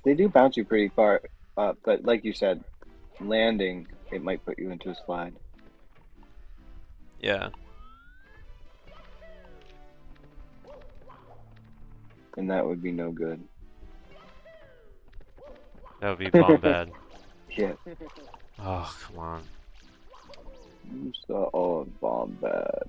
They do bounce you pretty far up, but like you said, landing, it might put you into a slide. Yeah. And that would be no good. That would be bomb bad. Yeah. Oh, come on. You saw all bomb bad.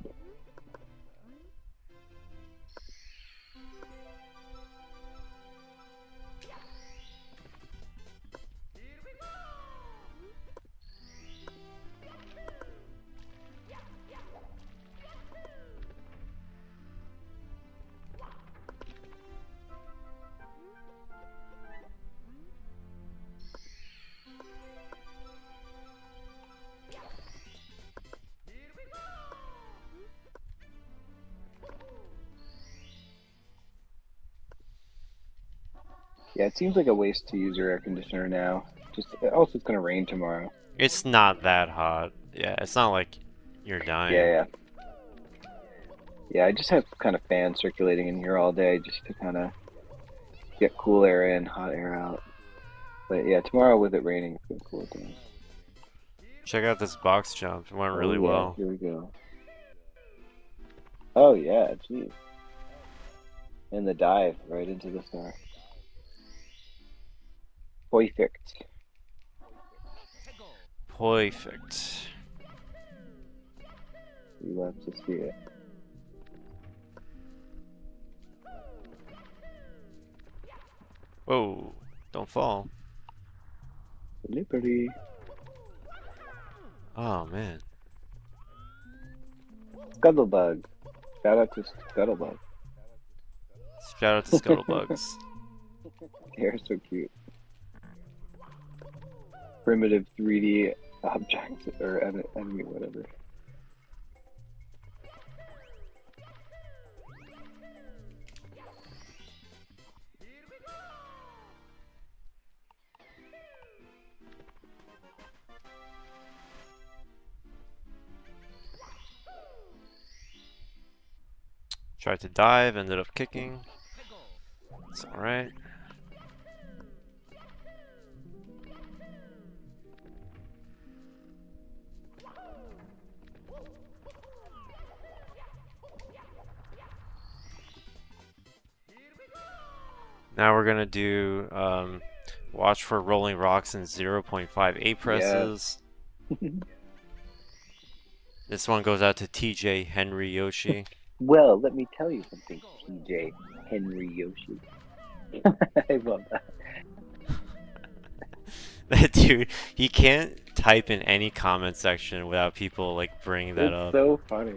Yeah, it seems like a waste to use your air conditioner now. Just also, it's gonna rain tomorrow. It's not that hot. Yeah, it's not like you're dying. Yeah. Yeah, I just have kind of fans circulating in here all day just to kind of get cool air in, hot air out. But yeah, tomorrow with it raining, it's gonna cool it down. Check out this box jump. It went really well. Here we go. Oh yeah, geez. And the dive right into the star. Perfect. Perfect. We love to see it. Whoa, don't fall. Liberty. Oh, man. Scuttlebug. Shout out to Scuttlebug. Shout out to Scuttlebugs. They're so cute. Primitive 3D object or enemy, whatever. Tried to dive, ended up kicking. It's alright. Now we're gonna do watch for rolling rocks in 0.58 presses. Yeah. This one goes out to TJ Henry Yoshi. Well, let me tell you something, TJ Henry Yoshi. I love that. That dude, he can't type in any comment section without people like bringing that up. It's so funny.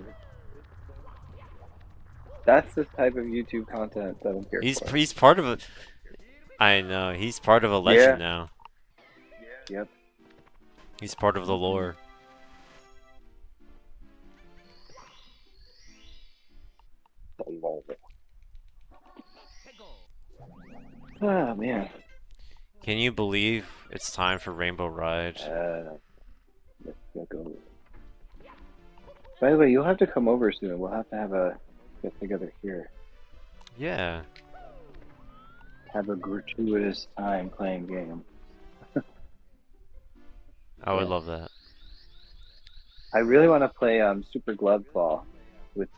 That's the type of YouTube content that I'm here for. He's part of a. I know he's part of a legend now. Yep. He's part of the lore. Ah, man. Can you believe it's time for Rainbow Ride? Let's go. By the way, you'll have to come over soon. We'll have to have a get together here. Yeah. Have a gratuitous time playing games. I would Yeah. love that. I really want to play Super Glove Ball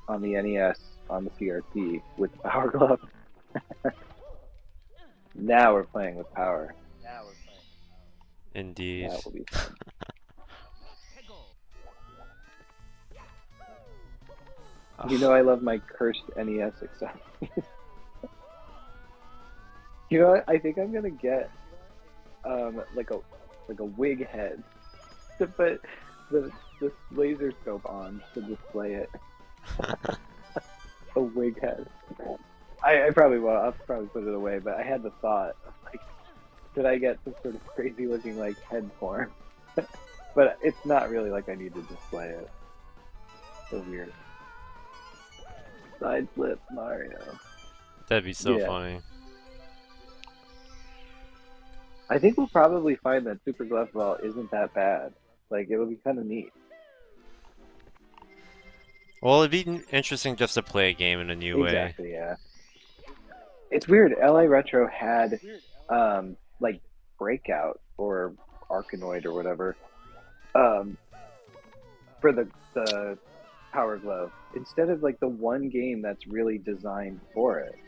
on the NES on the CRT with Power Glove. Now we're playing with power. Indeed. That will be fun. You know I love my cursed NES accessories. You know what? I think I'm gonna get like a wig head to put the laser scope on to display it. A wig head. I probably will. I'll probably put it away, but I had the thought of like, should I get some sort of crazy looking like head form? But it's not really like I need to display it. So weird. Side flip Mario. That'd be so Yeah. funny. I think we'll probably find that Super Glove Ball isn't that bad. Like, it'll be kind of neat. Well, it'd be interesting just to play a game in a new way. Exactly, yeah. It's weird. LA Retro had, like, Breakout or Arkanoid or whatever, for the Power Glove instead of like the one game that's really designed for it,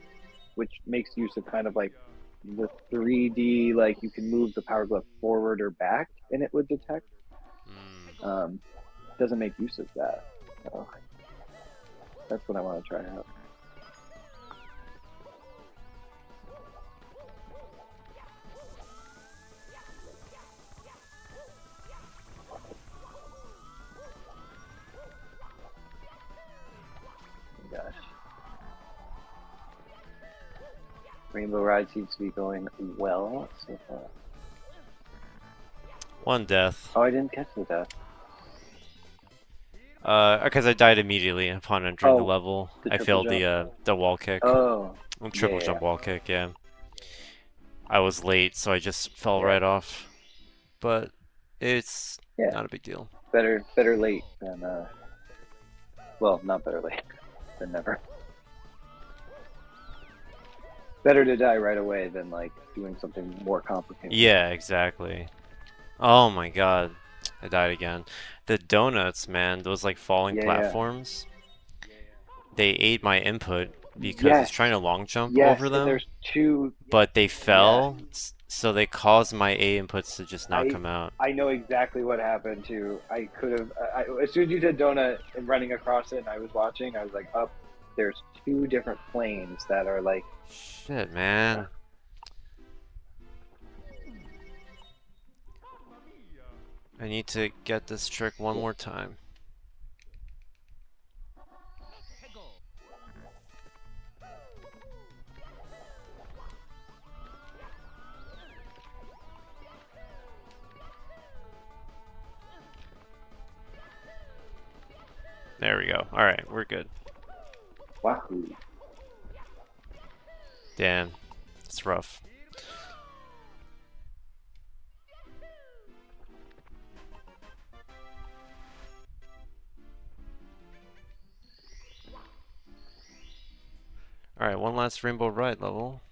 which makes use of kind of like the 3D, like you can move the Power Glove forward or back and it would detect. Doesn't make use of that. So that's what I want to try out. Gosh. Rainbow Ride seems to be going well so far. One death. Oh, I didn't catch the death. Because I died immediately upon entering the Oh, level. the I triple failed the wall kick. Oh, Triple yeah. jump wall kick, yeah. I was late, so I just fell Yeah. right off. But it's Yeah. not a big deal. Better late than well, not better late than never. Better to die right away than like doing something more complicated. Yeah, exactly. Oh my god. I died again. The donuts, man, those like falling Yeah. platforms, they ate my input because Yes. it's trying to long jump Yes, over and them. there's two. But they fell, so they caused my A inputs to just not come out. I know exactly what happened too. I could have. As soon as you said donut and running across it, and I was watching, I was like, "Up, there's two different planes that are like." Shit, man. I need to get this trick one more time. There we go. Alright, we're good. Wahoo! Damn. It's rough. Alright, one last Rainbow Ride level.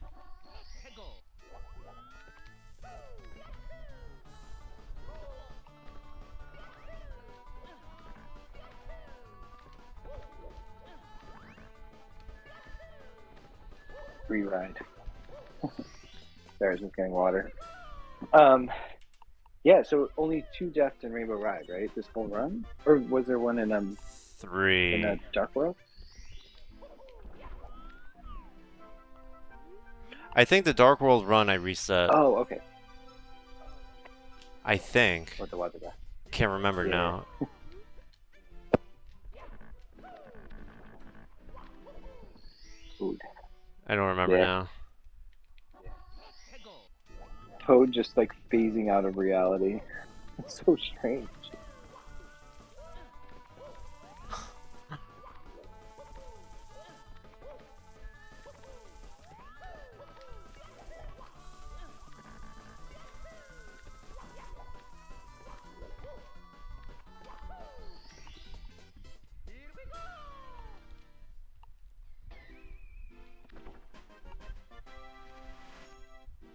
Free ride. There's just getting water. Yeah. So only 2 deaths in Rainbow Ride, right? This whole run, or was there one in 3. in Dark World? I think the Dark World run I reset. Oh, okay. I think. What the water guy? Can't remember now. Food. I don't remember now. Toad just like phasing out of reality. It's so strange.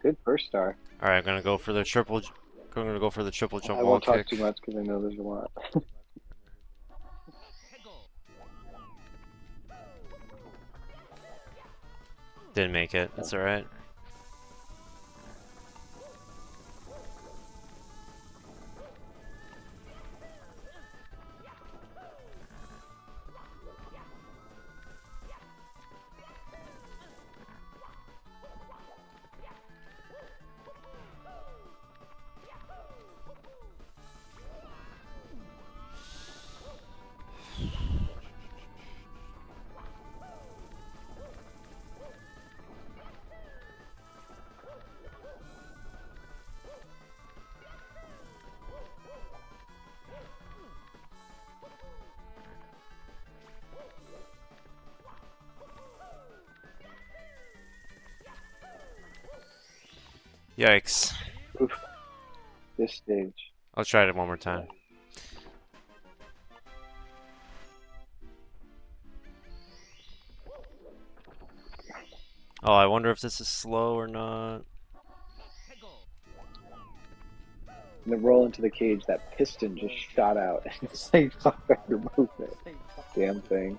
Good first star. All right, I'm gonna go for the triple. I'm gonna go for the triple jump I wall won't talk kick. too much because I know there's a lot. Didn't make it. That's all right. Yikes. Oof. This stage. I'll try it one more time. Oh, I wonder if this is slow or not. And then roll into the cage, that piston just shot out. It's like, fuck up your movement. Damn thing.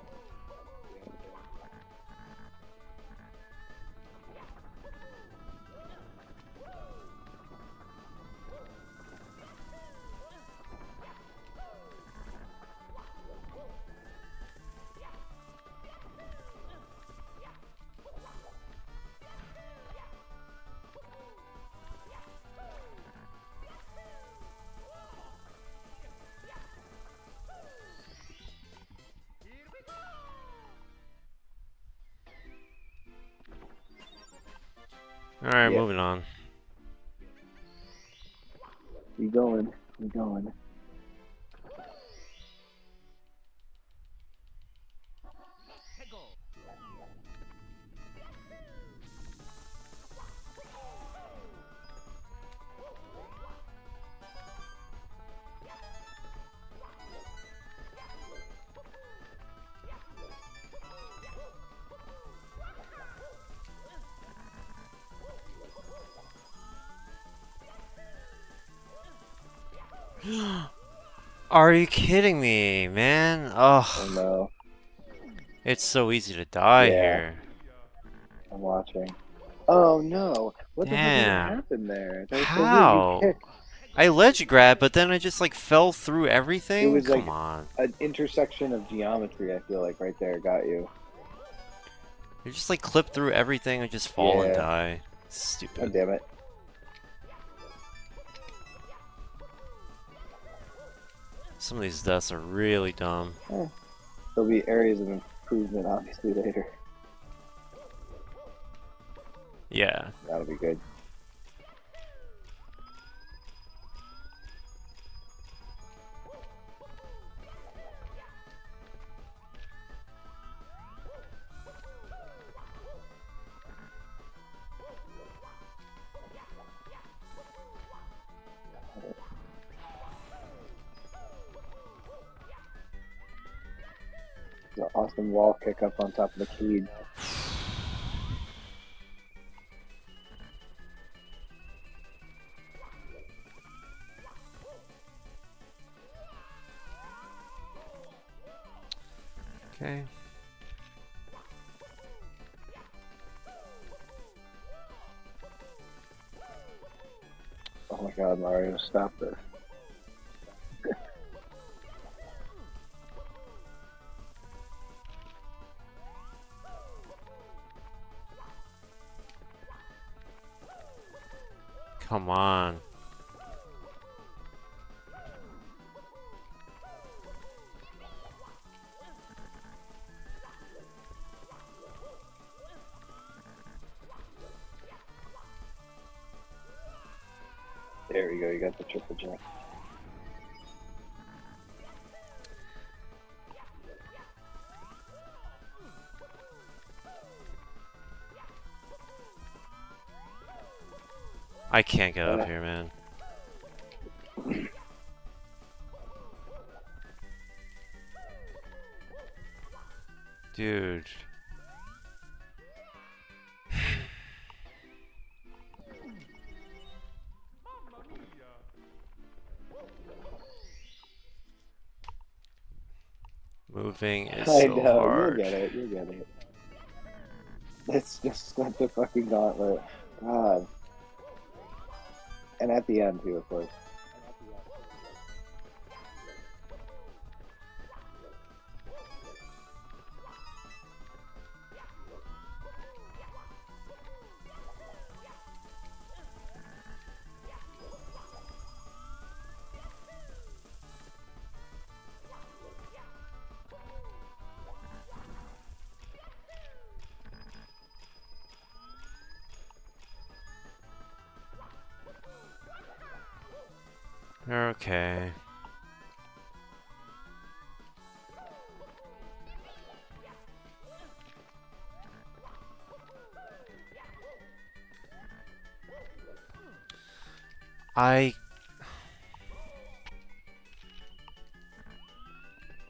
All right, Yeah. moving on. You going. You going. Are you kidding me, man? Oh Ugh, no. it's so easy to die Yeah. here. I'm watching. Oh no. What the heck even Damn. happened there? That was so weird. How? You kicked. I ledge grabbed, but then I just like fell through It everything? was like Come on. an intersection of geometry, I feel like, right there got you. You just like clip through everything and just fall and Yeah. die. Oh Stupid. damn it. Some of these deaths are really dumb. There'll be areas of improvement obviously later. Yeah. That'll be good. The awesome wall kick up on top of the cage. Okay. Oh my god, Mario, stop this. Come on. There we go, you got the triple jump. I can't get up here, man. Dude. jumping is I so know, you'll hard. get it, you'll get it. It's just such a fucking gauntlet. God. And at the end, too, of course. Okay.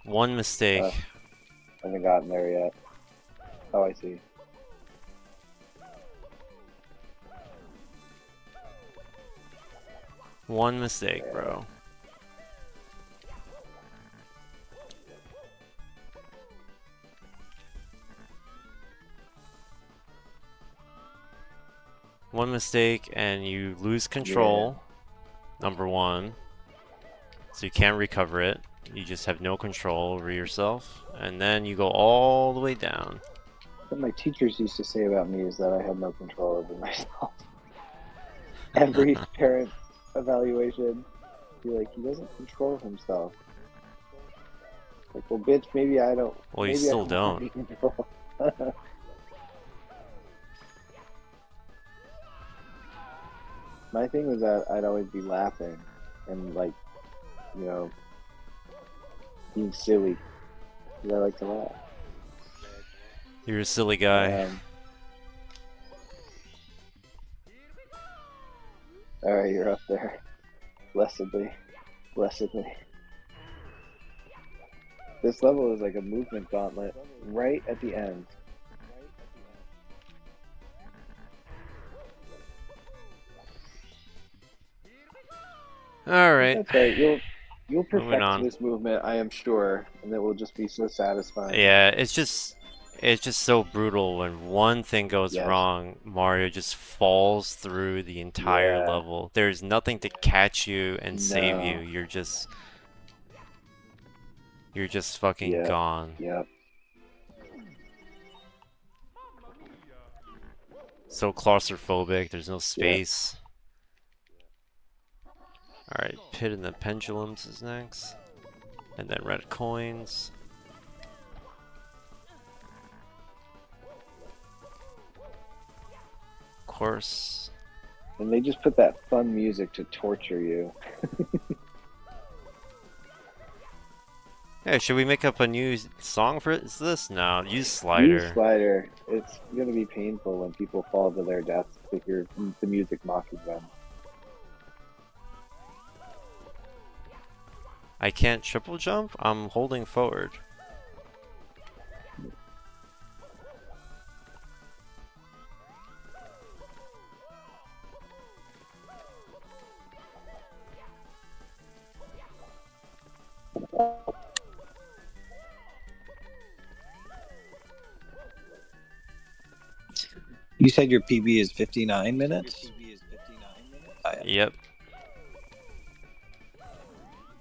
One mistake. Haven't gotten there yet. Oh, I see. One mistake, bro. One mistake and you lose control. Number one. So you can't recover it. You just have no control over yourself. And then you go all the way down. What my teachers used to say about me is that I had no control over myself. Every parent evaluation, be like, he doesn't control himself. Like, well, bitch, maybe I don't. Well, you maybe still I don't. have control. My thing was that I'd always be laughing and, like, you know, being silly. Because I like to laugh. You're a silly guy. Alright, you're up there. Blessedly. Blessedly. This level is like a movement gauntlet right at the end. Alright. That's right. You'll Moving perfect on. this movement, I am sure, and it will just be so satisfying. Yeah, it's just so brutal when one thing goes Yes. wrong, Mario just falls through the entire Yeah. level. There's nothing to catch you and save No. you. You're just fucking Yeah. gone. Yep. So claustrophobic, there's no space. Alright, Pit and the Pendulums is next. And then red coins. Of course. And they just put that fun music to torture you. Yeah, should we make up a new song for this? No, use Slider. Use Slider. It's gonna be painful when people fall to their deaths to hear the music mocking them. I can't triple jump? I'm holding forward. You said your PB is 59 minutes? Yep.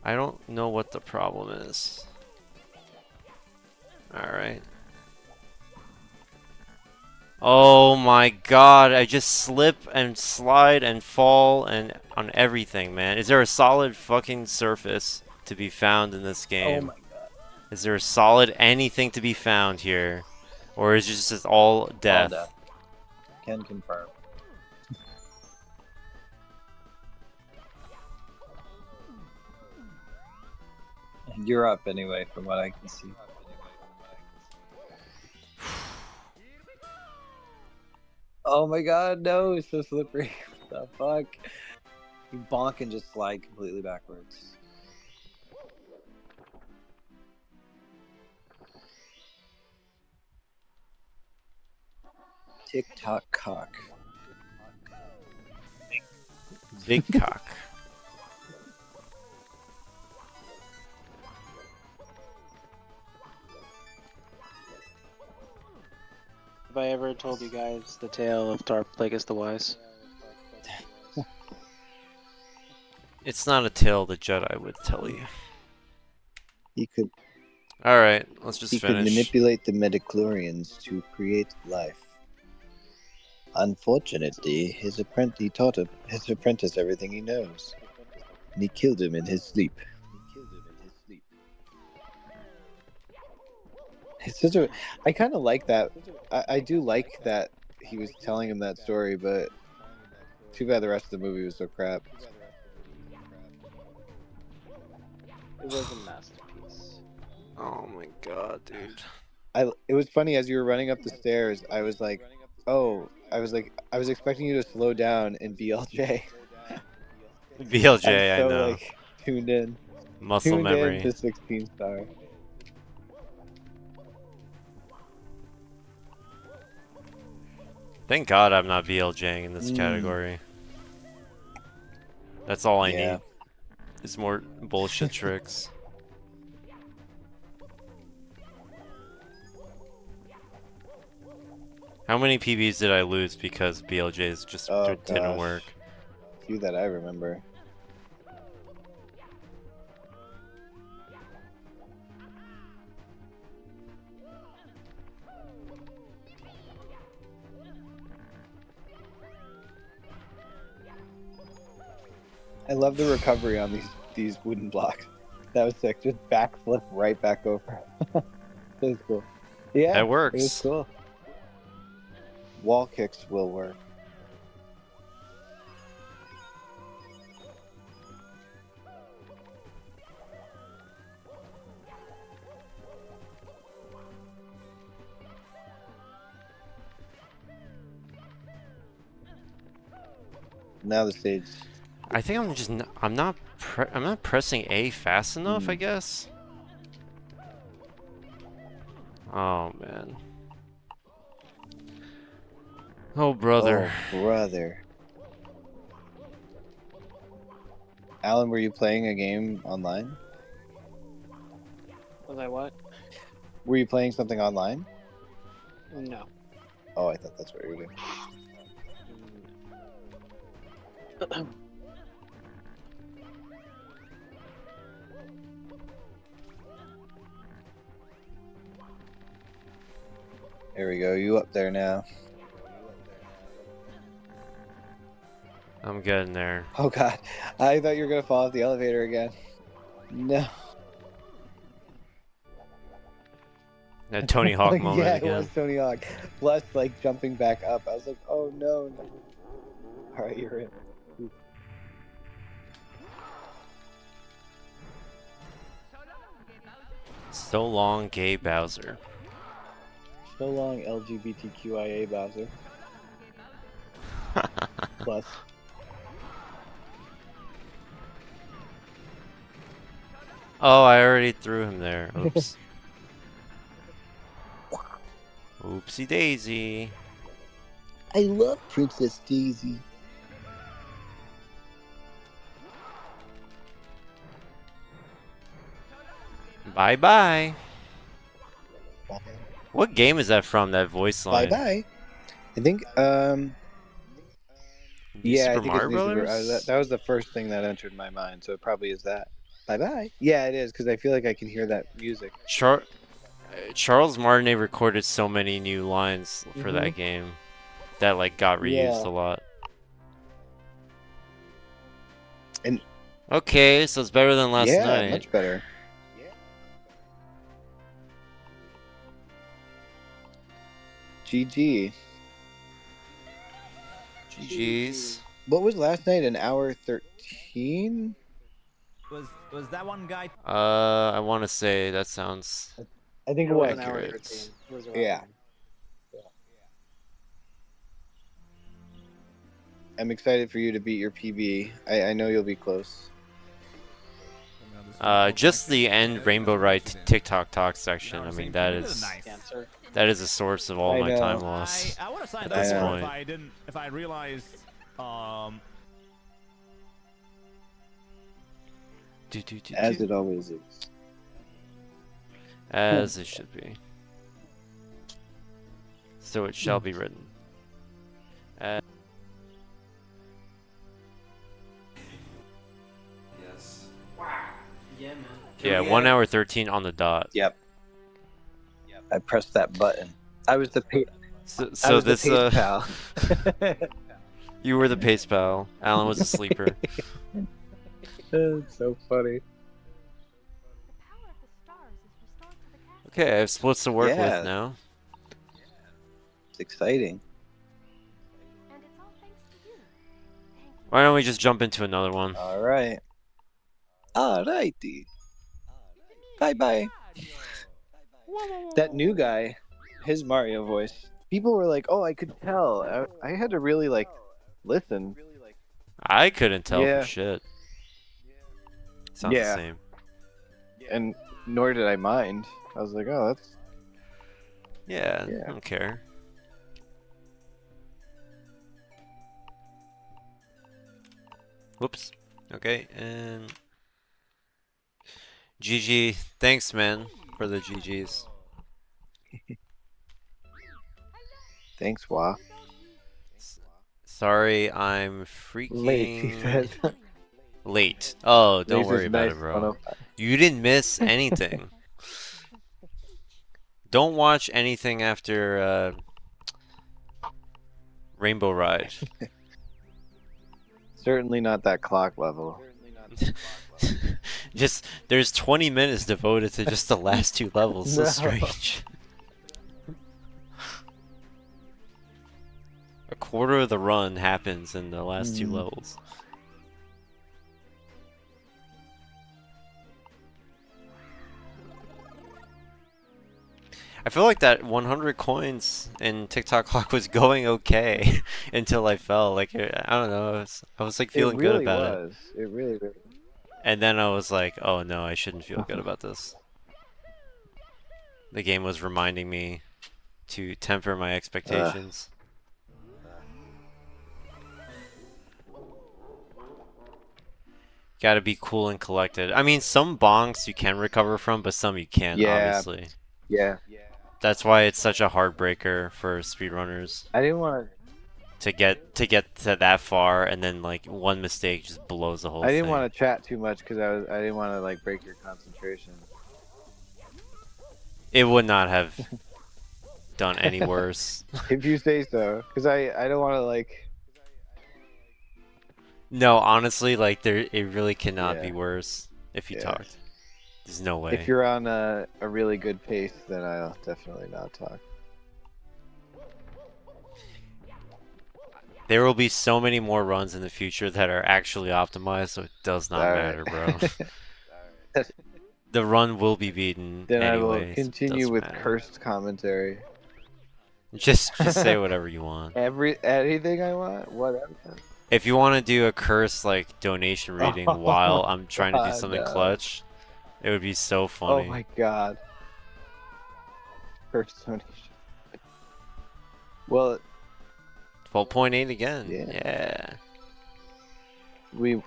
I don't know what the problem is. Alright. Oh my god, I just slip and slide and fall and on everything, man. Is there a solid fucking surface to be found in this game? Oh my god. Is there a solid anything to be found here? Or is it just all death? All death. Can confirm. You're up anyway, from what I can see. Oh my god, no, it's so slippery. What the fuck? You bonk and just slide completely backwards. Tick tock cock. Big cock. Have I ever told you guys the tale of Darth Plagueis the Wise? It's not a tale the Jedi would tell you. He could Alright, let's just he could finish. manipulate the midichlorians to create life. Unfortunately, he taught his apprentice everything he knows, and he killed him in his sleep. It's such a. I kind of like that. I do like that he was telling him that story, but too bad the rest of the movie was so crap. It was a masterpiece. Oh my god, dude. It was funny as you were running up the stairs. I was like, oh, I was expecting you to slow down and BLJ. BLJ, I'm so I know. like tuned in. Muscle Tuned memory. in to 16 star. Thank God I'm not BLJing in this category. That's all I need. Is more bullshit tricks. How many PBs did I lose because BLJs just didn't work? Few that I remember. I love the recovery on these wooden blocks. That was sick. Just backflip right back over. That was cool. Yeah, that works. It was cool. Wall kicks will work. Now the stage. I think I'm just I'm not pressing A fast enough, I guess. Oh man. Oh brother. Oh brother. Alan, were you playing a game online? Was I what? Were you playing something online? No. Oh, I thought that's what you were doing. There we go. You up there now? I'm getting there. Oh god, I thought you were gonna fall off the elevator again. No. That Tony Hawk moment yeah, again. it was Tony Hawk. Plus, like jumping back up, I was like, oh no. All right, you're in. So long, gay Bowser. So long, LGBTQIA Bowser. Plus. Oh, I already threw him there. Oops. Oopsie daisy. I love Princess Daisy. Bye bye. What game is that from? That voice line? Bye bye. I think yeah, Super I think Mario it's New Super. Brothers? That was the first thing that entered my mind, so it probably is that. Bye bye. Yeah, it is because I feel like I can hear that music. Charles Martinet recorded so many new lines for that game that like got reused a lot. And okay, so it's better than last night. Yeah, much better. GG. GG's. What was last night? An hour 13? Was that one guy? I want to say that sounds. I think it was an hour accurate. 13. It was around Yeah. there. I'm excited for you to beat your PB. I know you'll be close. Just the end Rainbow Ride TikTok talk section. I mean, that is Cancer. that is a source of all I my know. time loss. I would have signed at this up point. if I realized As it always is. As it should be. So it shall be written. Yes. Yeah, man. Yeah, 1 hour 13 on the dot. Yep. I pressed that button. I was the So, I so was this the pace pal. you were the pace pal. Alan was a sleeper. It's so funny. The power of the stars is restored to the castle. Okay, I have splits to work Yeah. with now. It's exciting. And it's all thanks to you. Thank you. Why don't we just jump into another one? All right. Alrighty. Bye bye. That new guy, his Mario voice. People were like, "Oh, I could tell." I had to really like listen. I couldn't tell Yeah. for shit. Sounds Yeah. the same. And nor did I mind. I was like, "Oh, that's Yeah, Yeah. I don't care. Whoops. Okay, and GG. Thanks, man, for the GGs. thanks, Wah." Sorry, I'm Late, he freaking said. late. Oh, don't Laser's worry about nice, it, bro. 105. You didn't miss anything. Don't watch anything after Rainbow Ride. Certainly not that clock level. Just there's 20 minutes devoted to just the last two levels. So No. strange. A quarter of the run happens in the last two levels. I feel like that 100 coins in TikTok clock was going okay until I fell. Like I don't know, I was like feeling it really good about it. was. It really was. And then I was like, oh no, I shouldn't feel good about this. The game was reminding me to temper my expectations. Gotta be cool and collected. I mean, some bonks you can recover from, but some you can't, Yeah. obviously. Yeah. That's why it's such a heartbreaker for speedrunners I didn't want to get to that far, and then like one mistake just blows the whole to. I thing. didn't want to chat too much because I didn't want to like break your concentration. It would not have done any worse. If you say so, because I don't want to like. No, honestly, like it really cannot be Yeah. worse if you Yeah. talked. There's no way. If you're on a really good pace, then I'll definitely not talk. There will be so many more runs in the future that are actually optimized, so it does not matter, bro. The run will be beaten Then I anyways. will it continue doesn't with matter. cursed commentary. Just say whatever you want. Anything I want, whatever. If you want to do a curse like donation reading while I'm trying to do God, something no. clutch, it would be so Oh funny. my god. Cursed donation. Well, 12.8 again. Yeah. Yeah.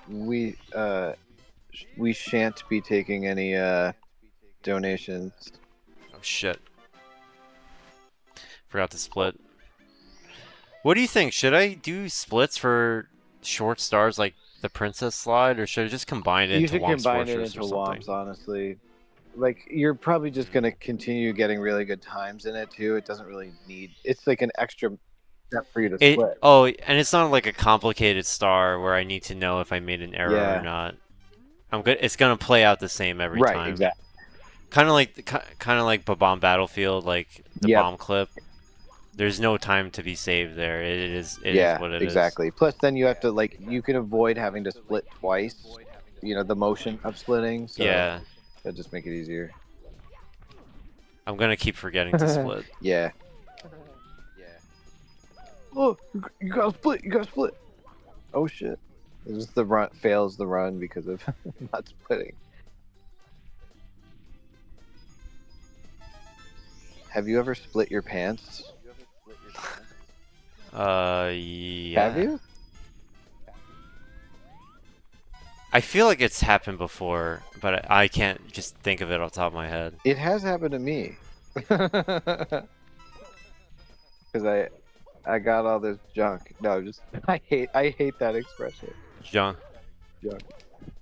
we shan't be taking any donations. Oh shit. Forgot to split. What do you think? Should I do splits for short stars like the princess slide, or should I just combine it You into should Womp's combine it Fortress into or something? Womps, honestly. Like, you're probably just gonna continue getting really good times in it too. It doesn't really need. It's like an extra step for you to split. Oh, and it's not like a complicated star where I need to know if I made an error Yeah. or not. I'm good. It's gonna play out the same every Right, time. exactly. Kind of like Bomb Battlefield, like the Yep. bomb clip. There's no time to be saved there. It is what it is. exactly. Plus, then you have to like you can avoid having to split twice. You know the motion of splitting. So Yeah, that'll just make it easier. I'm gonna keep forgetting to split. Yeah. Oh, you gotta split! You gotta split! Oh shit! It just the run fails the run because of not splitting. Have you ever split your pants? Yeah. Have you? I feel like it's happened before, but I can't just think of it off the top of my head. It has happened to me. because I got all this junk. No, just I hate that expression. Junk, Junk.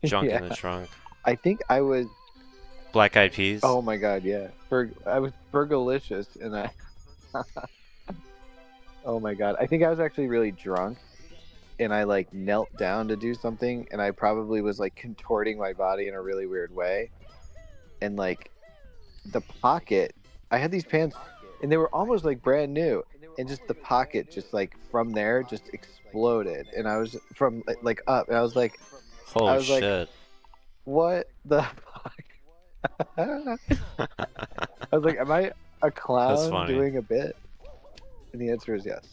junk Yeah. in the trunk. I think I was. Black Eyed Peas. Oh my god, yeah. I was Fergalicious, and I. Oh my god, I think I was actually really drunk, and I like knelt down to do something, and I probably was like contorting my body in a really weird way, and like the pocket. I had these pants, and they were almost like brand new, and just the pocket, just like from there, just exploded, and I was from like up, and I was like, Holy like, shit. what the fuck? I was like, am I a clown funny. doing a bit? And the answer is yes.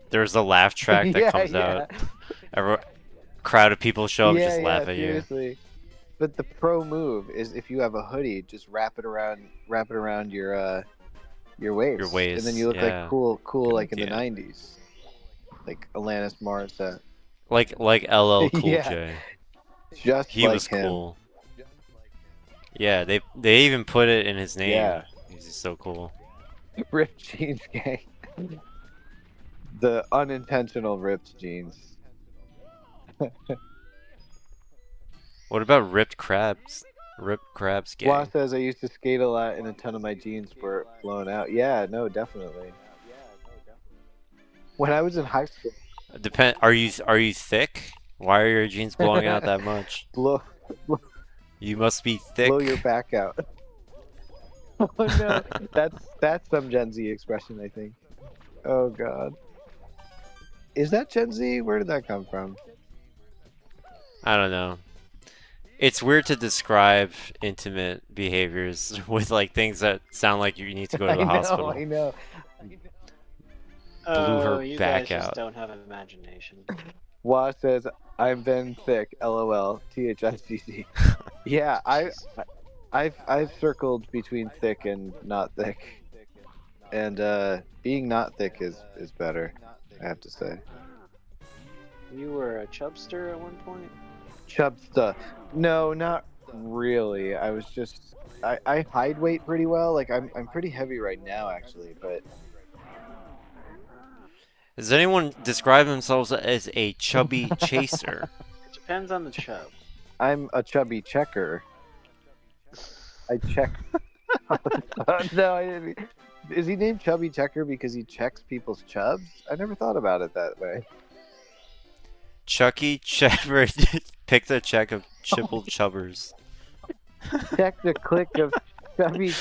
There's a laugh track that comes out. Crowd of people show up and just laugh at seriously. But the pro move is if you have a hoodie, just wrap it around your waist. Your waist, and then you look yeah. like cool Good like in the idea. 90s. Like Alanis Morissette. you. Like LL Cool Yeah. J. Just He like was him. cool. Yeah, they even put it in his name. Yeah. He's so cool. Ripped jeans gang. The unintentional ripped jeans. What about ripped crabs? Ripped crabs gang. Wa says I used to skate a lot and a ton of my jeans were blown out. Yeah, no, definitely. When I was in high school, Are you thick? Why are your jeans blowing out that much? blow You must be thick. blow your back out. Oh no, that's some Gen Z expression, I think. Oh god, is that Gen Z? Where did that come from? I don't know. It's weird to describe intimate behaviors with like things that sound like you need to go to the hospital. I know. Blew her you back guys out. just don't have an imagination. Wa says I'm been thick. LOL. THSCC. Yeah, I've circled between thick and not thick, and being not thick is better, I have to say. You were a chubster at one point? Chubsta. No, not really. I was just I hide weight pretty well. Like I'm pretty heavy right now actually, but Does anyone describe themselves as a chubby chaser? It depends on the chub. I'm a chubby checker. I check. No, I didn't. Is he named Chubby Checker because he checks people's chubs? I never thought about it that way. Chucky Chubber picked a check of chippled chubbers. Check the click of Chubby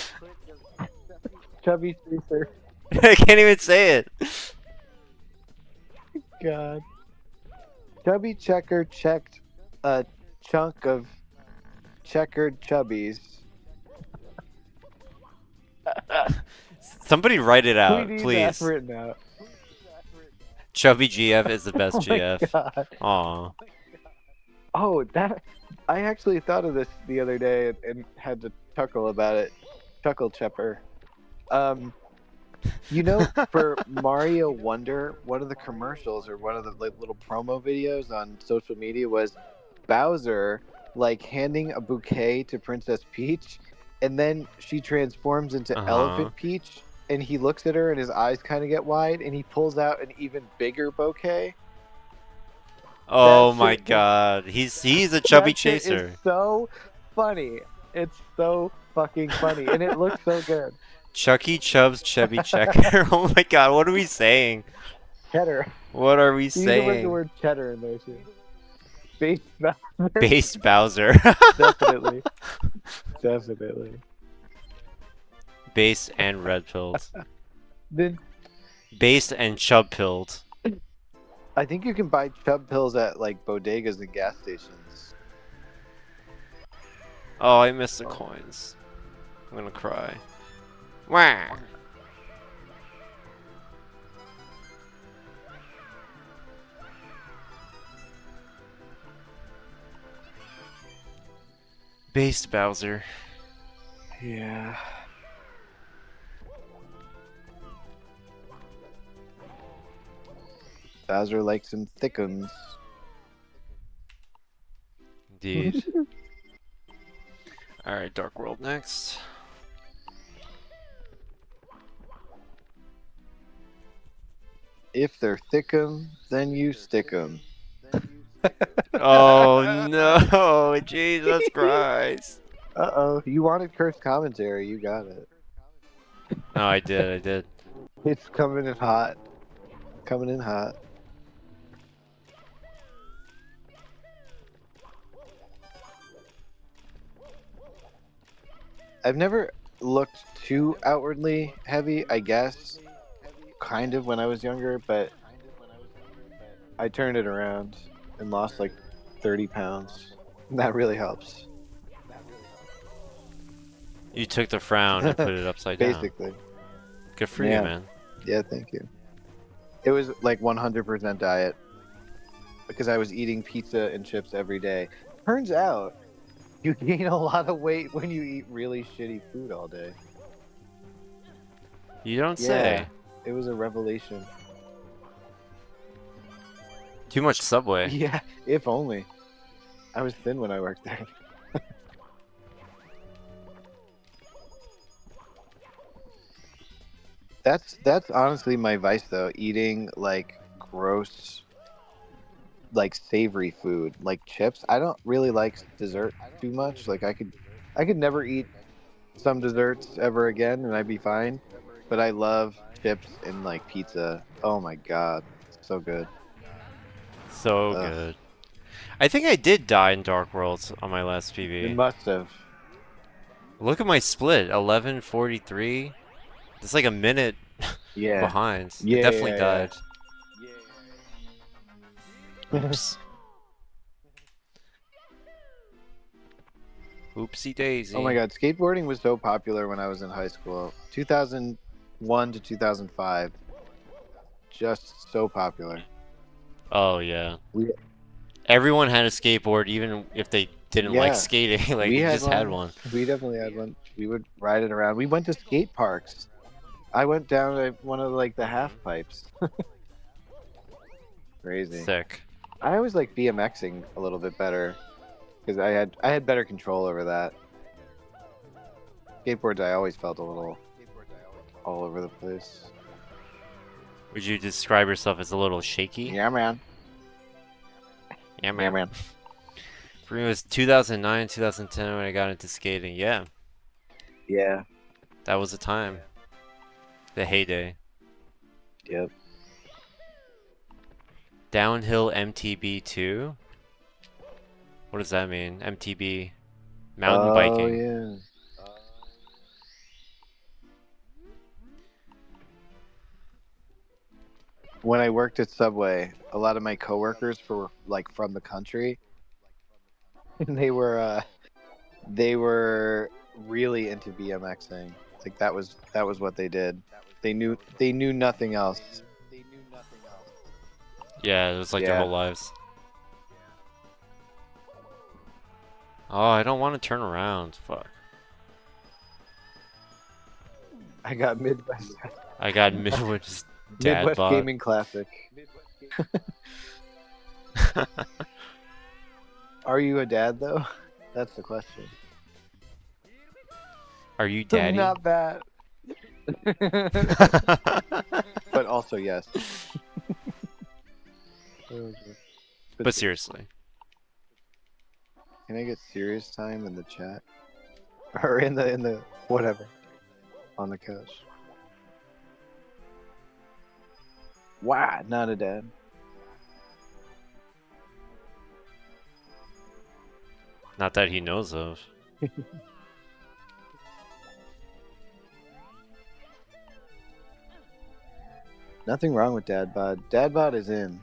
Chaser. I can't even say it. God. Chubby Checker checked a chunk of checkered chubbies. Somebody write it out, We need please. that written out. Chubby GF is the best Oh my GF. God. Aw. Oh, that I actually thought of this the other day and had to chuckle about it. Chuckle Chepper. You know, for Mario Wonder, one of the commercials or one of the like, little promo videos on social media was Bowser like handing a bouquet to Princess Peach, and then she transforms into Elephant Peach, and he looks at her and his eyes kind of get wide, and he pulls out an even bigger bouquet. Oh That my shit- god. He's a chubby That shit chaser. is so funny. It's so fucking funny, and it looks so good. Chucky Chubb's chubby checker. Oh my god, what are we saying? Cheddar. What are we You need to put the saying? word cheddar in there too. Base Bowser. Based Bowser. Definitely. Definitely. Based and red pilled. Then Based and chub pilled. I think you can buy chub pills at like bodegas and gas stations. Oh, I missed the coins. I'm gonna cry. Wah! Based Bowser. Yeah. Bowser likes some thickums. Indeed. Alright, Dark World next. If they're thickum, then you stick'em. Oh no, Jesus Christ. Uh-oh, you wanted cursed commentary, you got it. No, I did. It's coming in hot. Coming in hot. I've never looked too outwardly heavy, I guess. Kind of when I was younger, but I turned it around and lost like 30 pounds. That really helps. You took the frown and put it upside down. Basically. Good for Yeah. you, man. Yeah, thank you. It was like 100% diet because I was eating pizza and chips every day. Turns out you gain a lot of weight when you eat really shitty food all day. You don't Yeah, say. it was a revelation. Too much Subway. Yeah, if only. I was thin when I worked there. That's honestly my vice though, eating like gross like savory food, like chips. I don't really like dessert too much. Like I could never eat some desserts ever again and I'd be fine. But I love chips and like pizza. Oh my god. So good. So Ugh. good. I think I did die in Dark Worlds on my last It PB. must have. Look at my split, 11:43. It's like a minute Yeah. behind. Yeah, It definitely yeah, died. yeah. Oops. Oopsie daisy. Oh my god, skateboarding was so popular when I was in high school. 2001 to 2005. Just so popular. Oh yeah. We- Everyone had a skateboard, even if they didn't Yeah. like skating. Like we you just had one. We definitely had one. We would ride it around. We went to skate parks. I went down to one of like the half pipes. Crazy. Sick. I always like BMXing a little bit better because I had better control over that. Skateboards, I always felt a little all over the place. Would you describe yourself as a little shaky? Yeah, man. Yeah, Yeah, man. For me, it was 2009, 2010 when I got into skating. Yeah, Yeah. that was the time. The heyday. Yep. Downhill MTB2? What does that mean? MTB. Mountain biking. Oh yeah. When I worked at Subway, a lot of my coworkers were like from the country, and they were really into BMXing. Like that was what they did. They knew nothing else. Yeah, it was like their Yeah. whole lives. Oh, I don't want to turn around. Fuck. I got Midwest I got Midwest dad Midwest bod. Gaming Classic. Are you a dad though? That's the question. Are you daddy? Not bad. But also yes. But seriously. Can I get serious time in the chat? Or in the whatever. On the couch. Wow, not a dad. Not that he knows of. Nothing wrong with dad bod. Dad bod is in.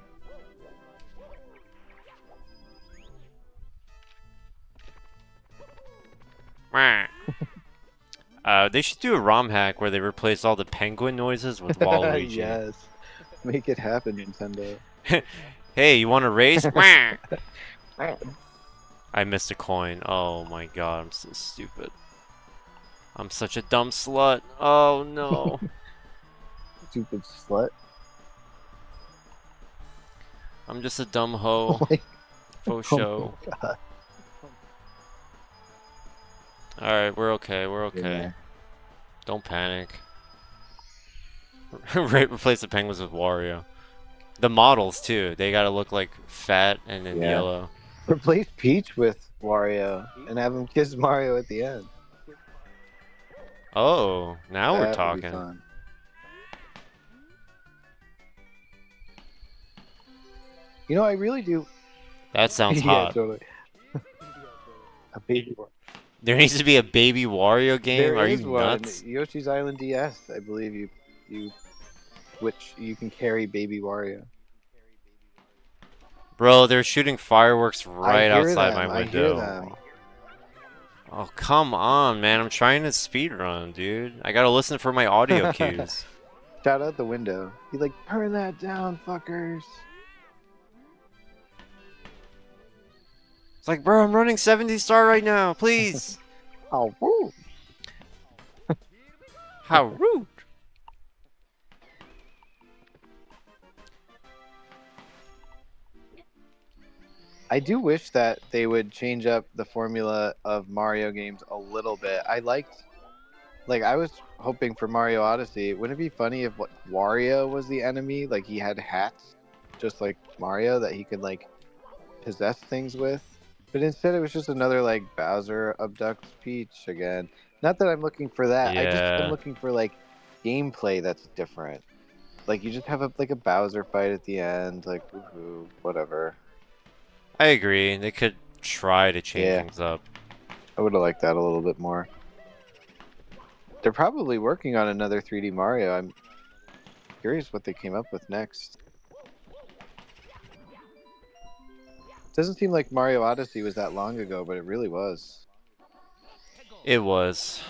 They should do a ROM hack where they replace all the penguin noises with Waluigi. Yes. Make it happen, Nintendo. Hey, you want to race? I missed a coin. Oh my god, I'm so stupid. I'm such a dumb slut. Oh no. Stupid slut. I'm just a dumb hoe. Oh my, Faux oh show. my god. Alright, we're okay. We're okay. Yeah. Don't panic. Replace the penguins with Wario. The models too. They gotta look like fat and in Yeah. yellow. Replace Peach with Wario and have him kiss Mario at the end. Oh, now we're That would be talking. fun. You know, I really do. That sounds Yeah, hot. totally. A baby one. There needs to be a baby Wario game. There Are is you one. nuts? Yoshi's Island DS, I believe which you can carry baby Wario. Bro, they're shooting fireworks right I hear outside them. my I hear window. them. Oh, come on, man. I'm trying to speedrun, dude. I gotta listen for my audio cues. Shout out the window. He's like, turn that down, fuckers. It's like, bro, I'm running 70 star right now. Please. Oh, woo. How rude. I do wish that they would change up the formula of Mario games a little bit. I was hoping for Mario Odyssey. Wouldn't it be funny if Wario was the enemy? Like he had hats, just like Mario, that he could like possess things with. But instead, it was just another like Bowser abducts Peach again. Not that I'm looking for that. I just am Yeah. looking for like gameplay that's different. Like you just have a Bowser fight at the end, like woohoo, whatever. I agree. They could try to change Yeah. things up. I would have liked that a little bit more. They're probably working on another 3D Mario. I'm curious what they came up with next. Doesn't seem like Mario Odyssey was that long ago, but it really was. It was.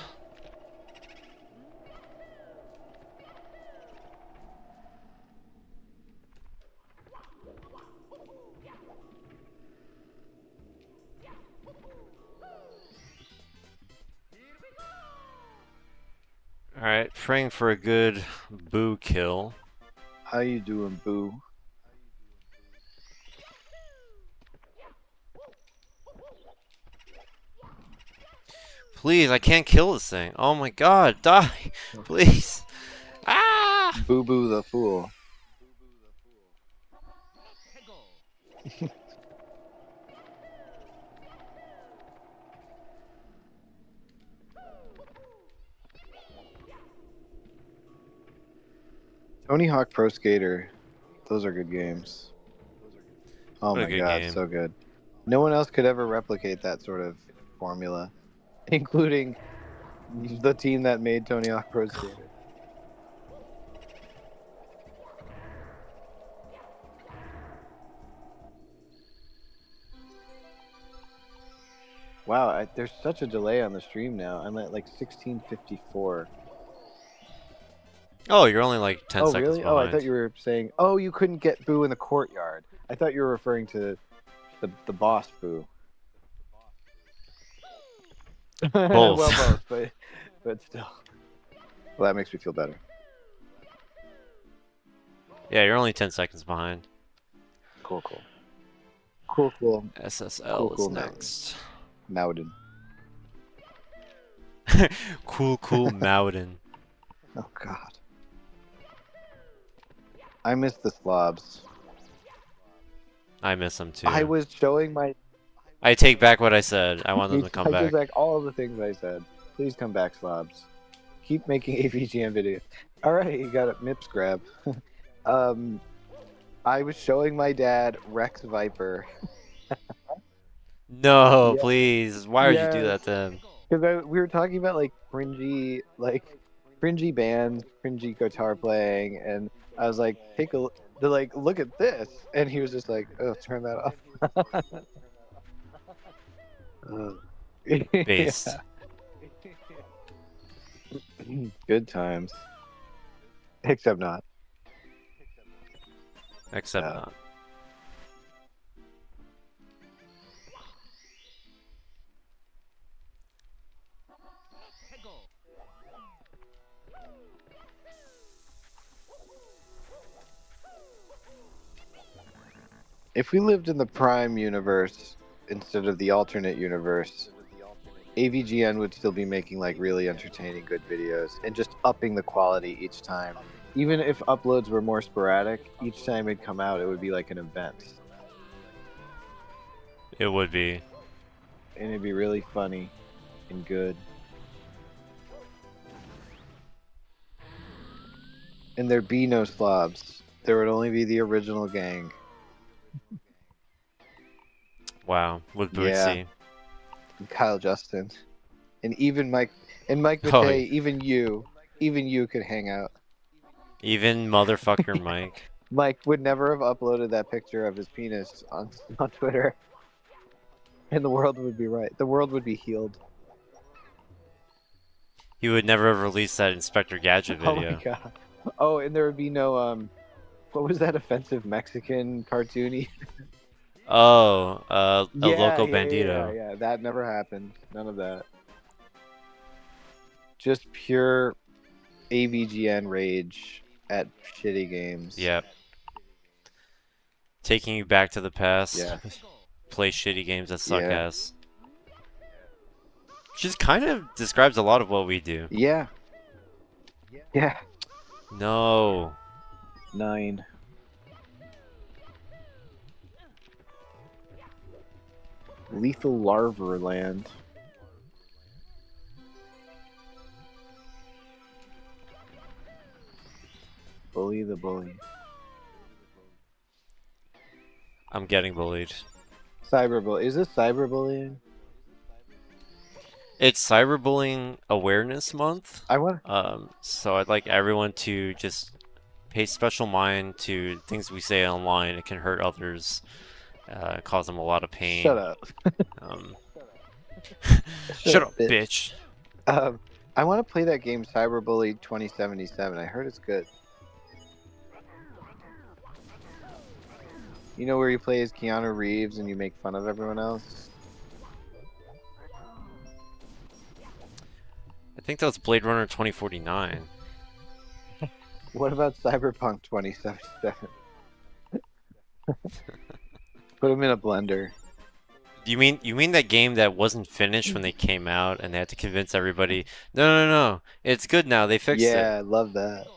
Alright, praying for a good boo kill. How you doing, Boo? Please, I can't kill this thing. Oh my god, die! Please! Ah! Boo Boo the Fool. Tony Hawk Pro Skater. Those are good games. Oh What a my good god, game. so good. No one else could ever replicate that sort of formula, including the team that made Tony Hawk Pro Skater. Wow, there's such a delay on the stream now. I'm at like 1654. Oh, you're only like 10 Oh, seconds really? behind. Oh, I thought you were saying, oh, you couldn't get Boo in the courtyard. I thought you were referring to the boss Boo. Well, both, but still. Well, that makes me feel better. Yeah, you're only 10 seconds behind. Cool, cool. Cool, cool. SSL Cool is now. next. Mouden. Cool Mouden. Oh, God. I miss the slobs. I miss them too. I was showing my... I take back what I said. I want them to come I back. take back all of the things I said. Please come back, slobs. Keep making AVGN videos. All right, you got it. Mips grab. I was showing my dad Rex Viper. No, Yeah. please. Why would you do that Yes. to him? Because we were talking about like cringy bands, cringy guitar playing, and I was like, look at this, and he was just like, oh, turn that off. Based. Yeah. Good times. Except not. Except Yeah. not. If we lived in the Prime universe instead of the alternate universe, AVGN would still be making like really entertaining good videos and just upping the quality each time. Even if uploads were more sporadic, each time it'd come out, it would be like an event, It would be. and it'd be really funny and good. And there'd be no slobs. There would only be the original gang. Wow. With Yeah. Bootsy. And Kyle Justin, and even Mike Oh, Matei. Even you could hang out. Even motherfucker Mike. Mike would never have uploaded that picture of his penis on Twitter, and the world would be right. The world would be healed. He would never have released that Inspector Gadget Oh video. my god. Oh, and there would be no what was that offensive Mexican cartoony? Oh, El Yeah, Loco yeah, Bandito. yeah, that never happened. None of that. Just pure AVGN rage at shitty games. Yep. Taking you back to the past. Yeah. Play shitty games that suck Yeah. ass. Just kind of describes a lot of what we do. Yeah. Yeah. No. 9. Lethal Larva Land. Bully the bully. I'm getting bullied. Cyberbullying. Is this cyberbullying? It's Cyberbullying Awareness Month. I want. So I'd like everyone to just pay special mind to things we say online. It can hurt others, cause them a lot of pain. Shut up. Um, shut up, bitch. I want to play that game Cyberbully 2077. I heard it's good. You know where you play as Keanu Reeves and you make fun of everyone else? I think that was Blade Runner 2049. What about Cyberpunk 2077? Put them in a blender. You mean that game that wasn't finished when they came out and they had to convince everybody, no, it's good now, they fixed it. Yeah, I love that.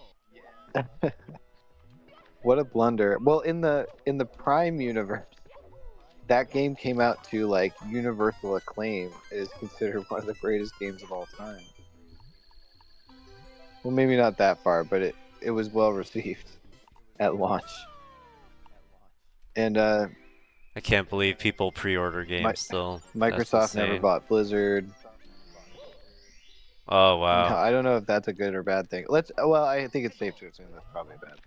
What a blunder. Well, in the Prime universe, that game came out to like universal acclaim. It is considered one of the greatest games of all time. Well, maybe not that far, but it was well received at launch. And I can't believe people pre-order games still. That's Microsoft never insane. bought Blizzard. Oh wow. No, I don't know if that's a good or bad thing. Well, I think it's safe to assume that's probably a bad thing.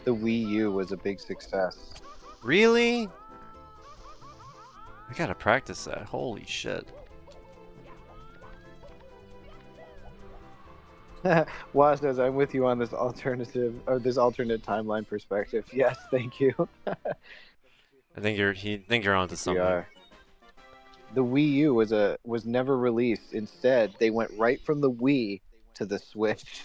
The Wii U was a big success. Really? I gotta practice that. Holy shit. Waz says, I'm with you on this alternate timeline perspective. Yes, thank you. I think you're onto We something. are. The Wii U was never released. Instead, they went right from the Wii to the Switch.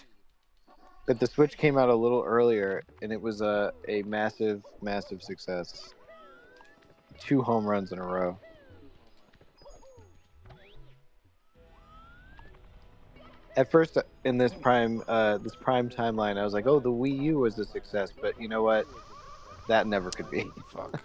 But the Switch came out a little earlier, and it was a massive, massive success. 2 home runs in a row. At first, in this prime timeline, I was like, "Oh, the Wii U was a success," but you know what? That never could be. Fuck.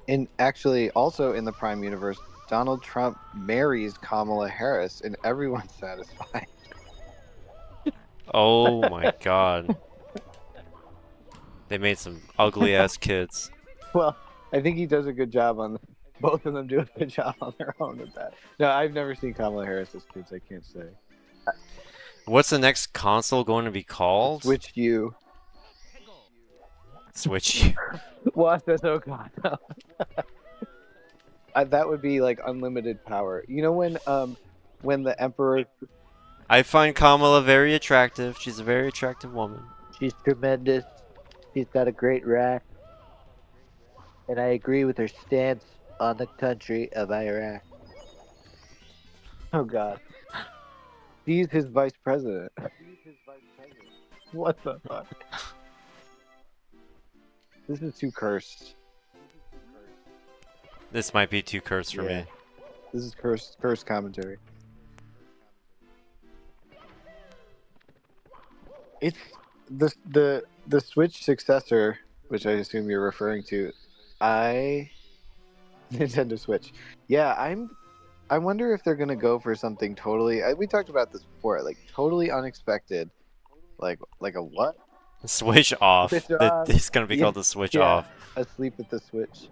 And actually, also in the Prime universe, Donald Trump marries Kamala Harris, and everyone's satisfied. Oh my god. They made some ugly ass kids. Well, I think he does a good job on. Both of them do a good job on their own with that. No, I've never seen Kamala Harris as kids. I can't say. What's the next console going to be called? Switch U. Switch. What? Oh god. No. That would be like unlimited power. You know when the Emperor. I find Kamala very attractive. She's a very attractive woman. She's tremendous. She's got a great rack. And I agree with her stance on the country of Iraq. Oh god. He's his vice president. What the fuck? This is too cursed. This might be too cursed for Yeah. me. This is cursed commentary. It's the Switch successor, which I assume you're referring to. Nintendo Switch. Yeah, I wonder if they're gonna go for something totally. We talked about this before, like totally unexpected, like a what? Switch off. Switch off. It's gonna be Yeah, called the Switch yeah. off. Asleep at the Switch.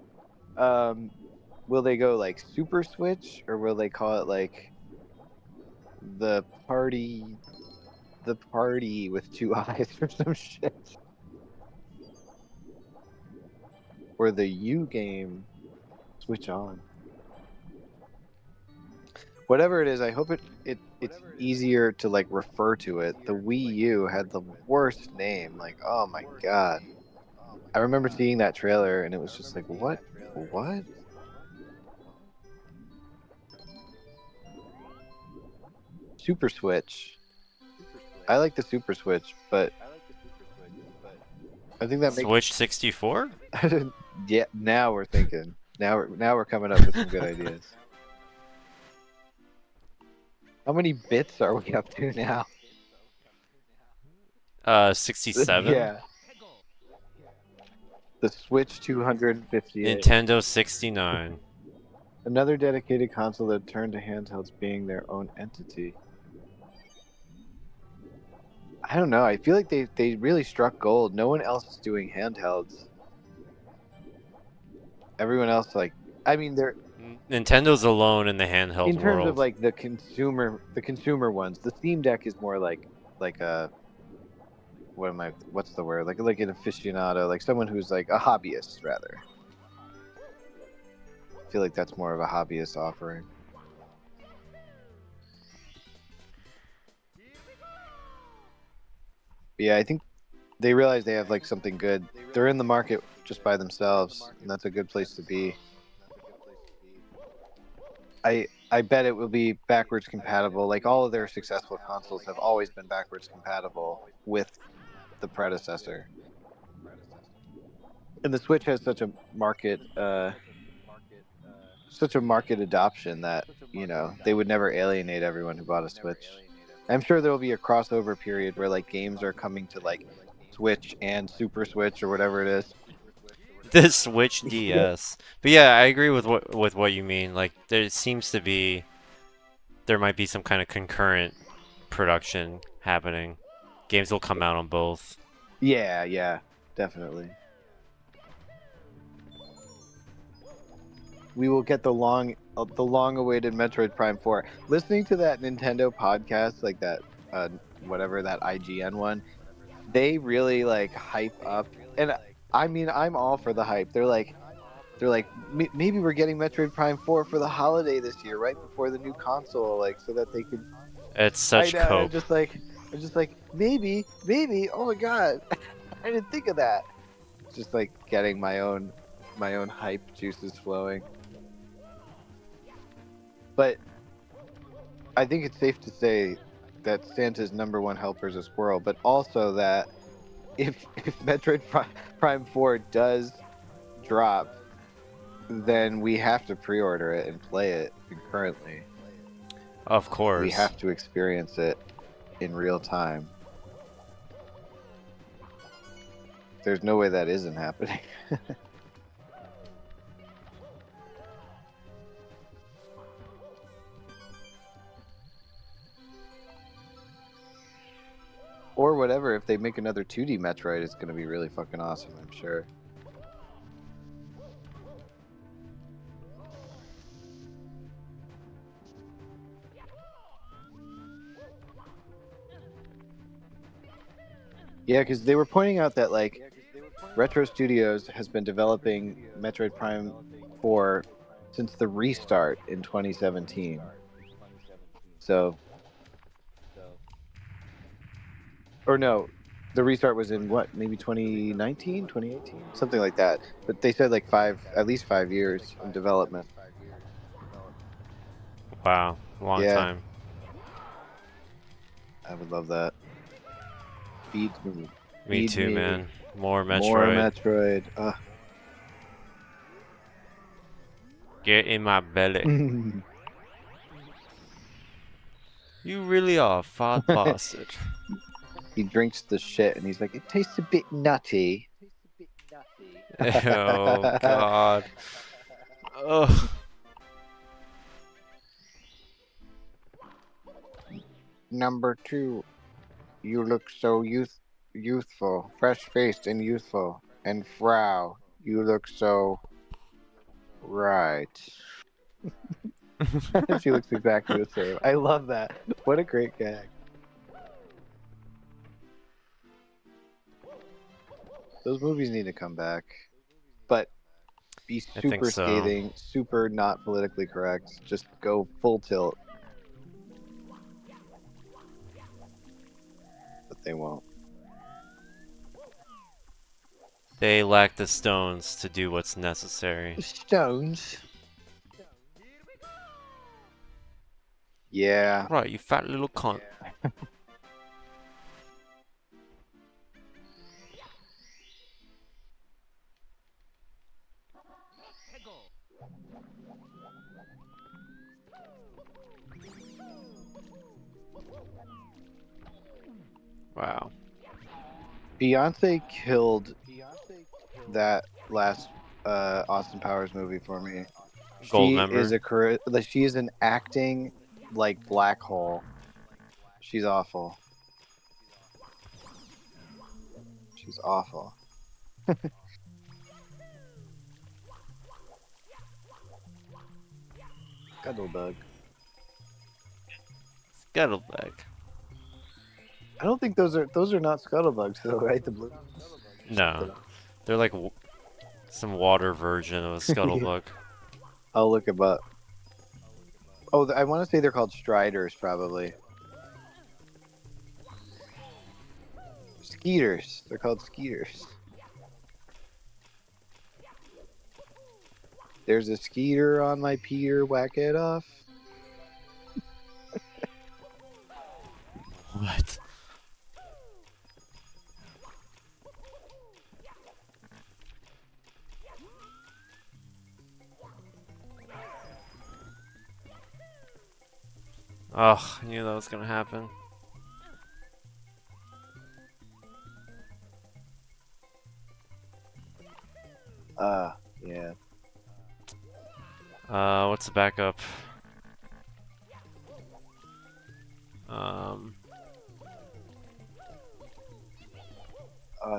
Will they go like Super Switch, or will they call it like the party with two eyes or some shit? Or the U game Switch on. Whatever it is, I hope it's easier to like refer to it. The Wii U had the worst name. Like, oh my god. I remember seeing that trailer and it was just like, what? What? Super Switch. I like the Super Switch, but I think that makes Switch 64? yeah. Now we're thinking. Now we're coming up with some good ideas. How many bits are we up to now? 67? Yeah. The Switch 258. Nintendo 69. Another dedicated console that turned to handhelds being their own entity. I don't know. I feel like they really struck gold. No one else is doing handhelds. Everyone else, like, I mean, they're Nintendo's alone in the handheld in terms world. of like the consumer ones. The Steam Deck is more like a what's the word? Like an aficionado, like someone who's like a hobbyist rather. I feel like that's more of a hobbyist offering. But yeah, I think they realize they have like something good. They're in the market just by themselves, and that's a good place to be. I bet it will be backwards compatible. Like all of their successful consoles have always been backwards compatible with the predecessor. And the Switch has such a market adoption that, you know, they would never alienate everyone who bought a Switch. I'm sure there will be a crossover period where like games are coming to like Switch and Super Switch or whatever it is. The Switch DS. But yeah, I agree with what you mean. Like there might be some kind of concurrent production happening. Games will come out on both. Yeah, definitely. We will get the long-awaited Metroid Prime 4. Listening to that Nintendo podcast, like that, whatever that IGN one, they really like hype up, and I mean, I'm all for the hype. They're like, maybe we're getting Metroid Prime 4 for the holiday this year, right before the new console, like so that they could. It's such I know, cope. I'm just like, maybe. Oh my god, I didn't think of that. Just like getting my own hype juices flowing. But I think it's safe to say that Santa's #1 helper is a squirrel, but also that if Metroid Prime 4 does drop, then we have to pre-order it and play it concurrently. Of course. We have to experience it in real time. There's no way that isn't happening. Or whatever, if they make another 2D Metroid, it's going to be really fucking awesome, I'm sure. Yeah, because they were pointing out that, like, Retro Studios has been developing Metroid Prime 4 since the restart in 2017. So... Or no, the restart was in what, maybe 2019, 2018, something like that. But they said like at least 5 years in development. Wow, long time. I would love that. Feeds me. Me Feed too, me. man. More Metroid. More Metroid. Get in my belly. You really are a fat bastard. He drinks the shit and he's like, it tastes a bit nutty. Oh God. Ugh. Number 2, you look so youthful, fresh-faced and youthful. And Frau, you look so right. She looks exactly the same. I love that. What a great gag. Those movies need to come back, but be I think super so. scathing, super not politically correct. Just go full tilt. But they won't. They lack the stones to do what's necessary. Stones. Yeah. Right, you fat little cunt. Wow. Beyonce killed that last Austin Powers movie for me. Gold She member. is she is an acting like black hole. She's awful. She's awful. Scuttlebug. Scuttlebug. I don't think those are not scuttlebugs though, right? The blue. No. They're like some water version of a scuttlebug. I'll look them up. Oh, I want to say they're called striders, probably. Skeeters. They're called skeeters. There's a skeeter on my Peter. Whack it off. What? Oh, I knew that was gonna happen. Yeah. What's the backup?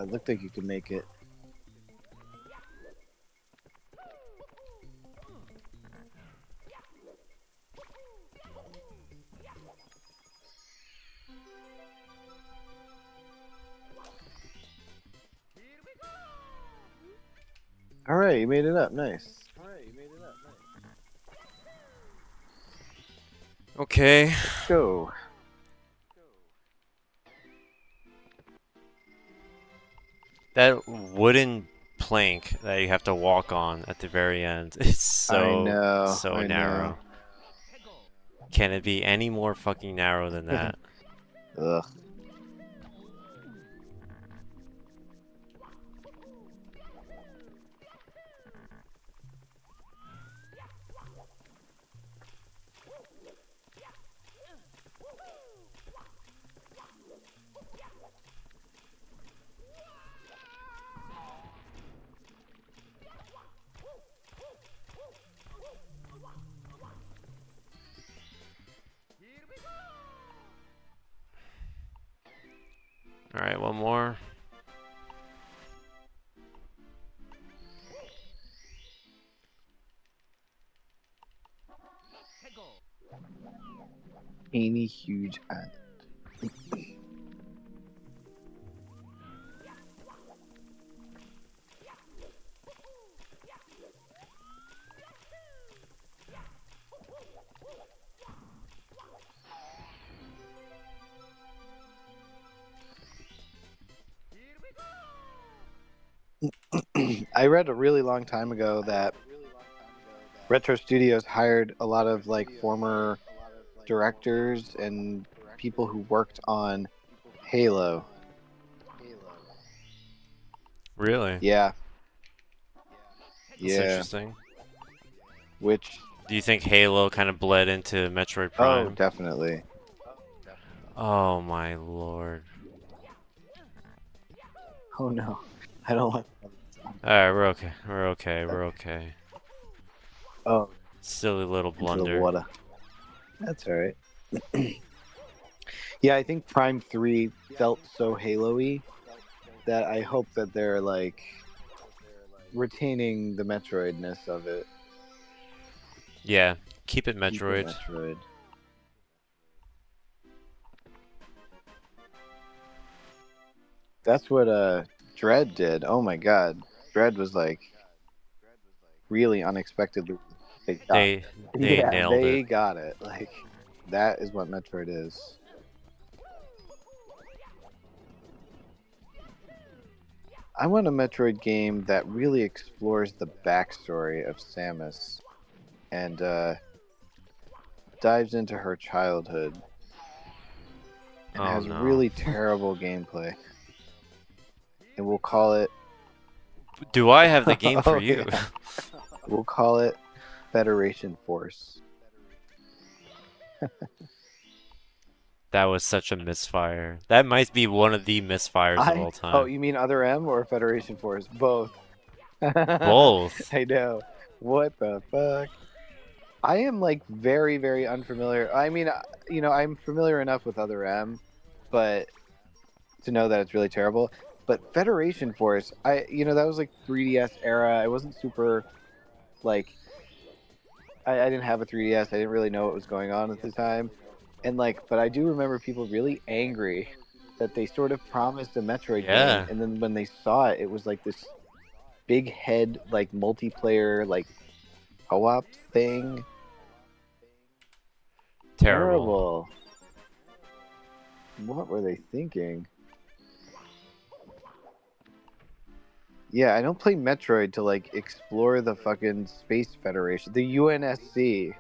It looked like you could make it. All right, you made it up. Nice. Okay. Let's go. That wooden plank that you have to walk on at the very end is so I narrow. know. Can it be any more fucking narrow than that? Ugh. Alright, one more. Any huge island. I read a really long time ago that Retro Studios hired a lot of like former directors and people who worked on Halo Really? Yeah. That's Yeah. interesting. Which? Do you think Halo kind of bled into Metroid Oh, Prime? definitely. Oh my lord. Oh no, I don't want. Alright, we're okay. We're okay. We're okay. Oh, Silly little into the blunder. water. That's all right. Yeah, I think Prime 3 felt so Halo-y that I hope that they're like retaining the Metroidness of it. Yeah, keep it Keep it Metroid. Metroid. That's what Dread did. Oh my god. Dread was like really unexpectedly they got They it. they nailed they it. got it. Like that is what Metroid is. I want a Metroid game that really explores the backstory of Samus and dives into her childhood and Oh has no. really terrible gameplay. And we'll call it Do I have the game for Oh, you? yeah. We'll call it Federation Force. That was such a misfire. That might be one of the misfires of all time. Oh, you mean Other M or Federation Force? Both. Both. I know. What the fuck? I am like very, very unfamiliar. I mean, I'm familiar enough with Other M, but to know that it's really terrible. But Federation Force, that was like 3DS era. I wasn't super like, I didn't have a 3DS. I didn't really know what was going on at the time. And but I do remember people really angry that they sort of promised a Metroid Yeah. game, and then when they saw it, it was like this big head, like multiplayer, like co-op thing. Terrible. What were they thinking? Yeah, I don't play Metroid to like explore the fucking Space Federation, the UNSC.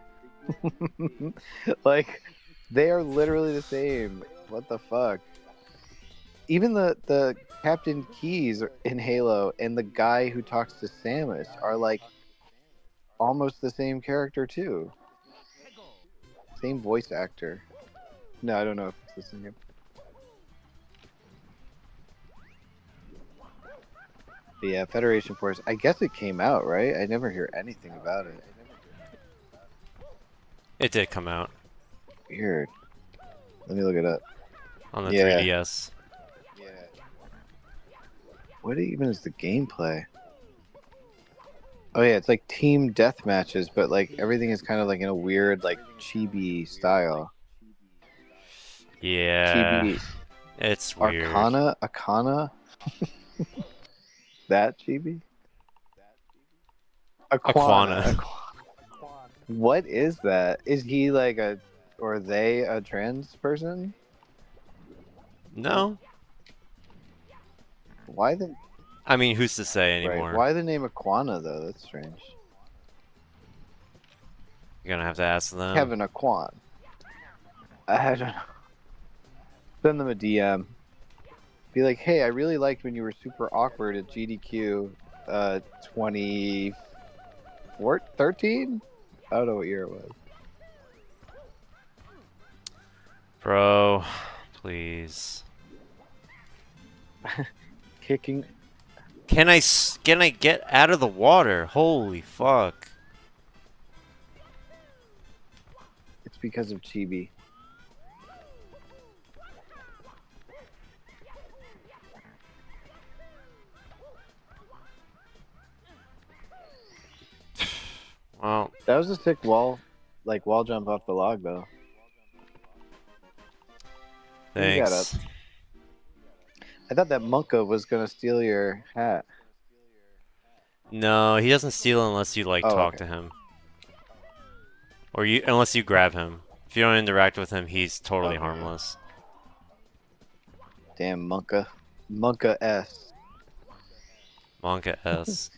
Like, they are literally the same. What the fuck? Even the Captain Keys in Halo and the guy who talks to Samus are like almost the same character too. Same voice actor. No, I don't know if it's the same. But yeah, Federation Force. I guess it came out, right? I never hear anything about it. It did come out Weird. Let me look it up. on the Yeah. 3DS. Yeah. What even is the gameplay? Oh yeah, it's like team death matches, but like everything is kind of like in a weird like chibi style. Yeah. Chibi. It's weird. Arcana? That chibi? Aquana. What is that? Is he like or they a trans person? No. Why the I mean, who's to say anymore? Right. Why the name Aquana though? That's strange. You're gonna have to ask them. Kevin Aquan. I don't know. Send them a DM. Be like, hey, I really liked when you were super awkward at GDQ 2013? I don't know what year it was. Bro, please. Kicking. Can I get out of the water? Holy fuck. It's because of Chibi. Well, that was a sick wall jump off the log though. Thanks. I thought that Monka was gonna steal your hat. No, he doesn't steal unless you talk okay. to him. Or unless you grab him. If you don't interact with him, he's totally harmless. Damn Monka. Monka S. Monka S.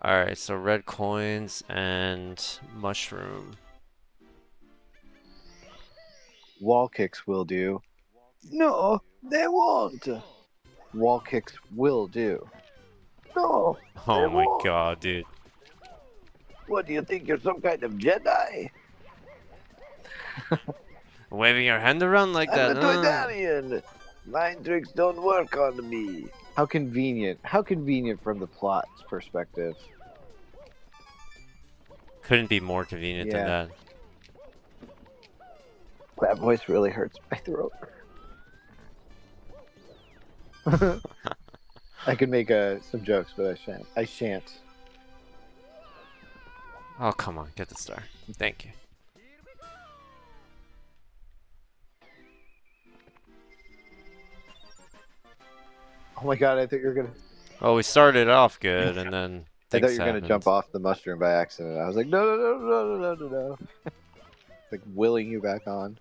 Alright, so red coins and mushroom. Wall kicks will do. No, they won't. wall kicks will do. No. Oh they my won't. god, dude. What do you think? You're some kind of Jedi? Waving your hand around like I'm that. a Toydarian. Mind tricks don't work on me. How convenient. How convenient from the plot's perspective. Couldn't be more convenient than Yeah. that. That voice really hurts my throat. I could make some jokes, but I shan't. I shan't. Oh, come on. Get the star. Thank you. Oh my god, I thought you were gonna. Well, we started off good, and then I thought things you were gonna happened. jump off the mushroom by accident. I was like, no, no, no, no, no, no, no. Like willing you back on.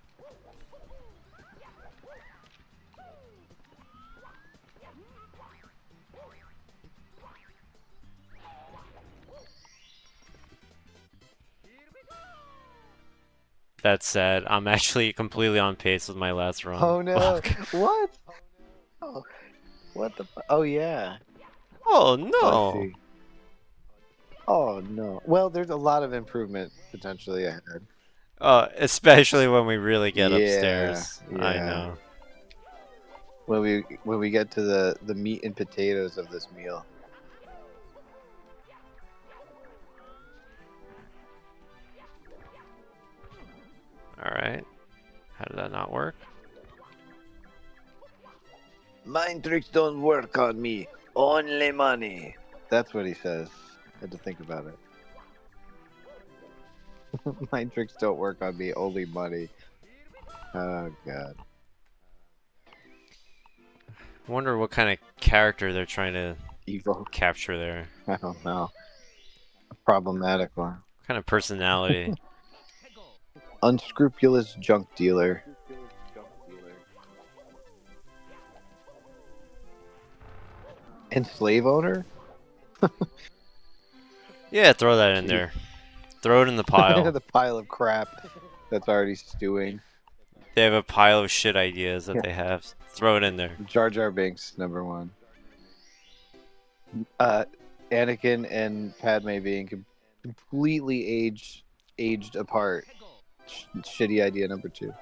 That said, I'm actually completely on pace with my last run. Oh no! Fuck. What? Oh, what the? Oh yeah. Oh Oh, no! I see. Oh no. Well, there's a lot of improvement potentially ahead. Especially when we really get Yeah, upstairs. I yeah. know. When we get to the meat and potatoes of this meal. Alright. How did that not work? Mind tricks don't work on me. Only money. That's what he says. I had to think about it. Mind tricks don't work on me. Only money. Oh god. I wonder what kind of character they're trying to Evil. capture there. I don't know. A problematic one. What kind of personality? Unscrupulous junk dealer. And slave owner? Yeah, throw that in there. Throw it in the pile. The pile of crap that's already stewing. They have a pile of shit ideas that they have. Throw it in there. Jar Jar Binks, #1. Anakin and Padme being completely aged apart. Shitty idea #2.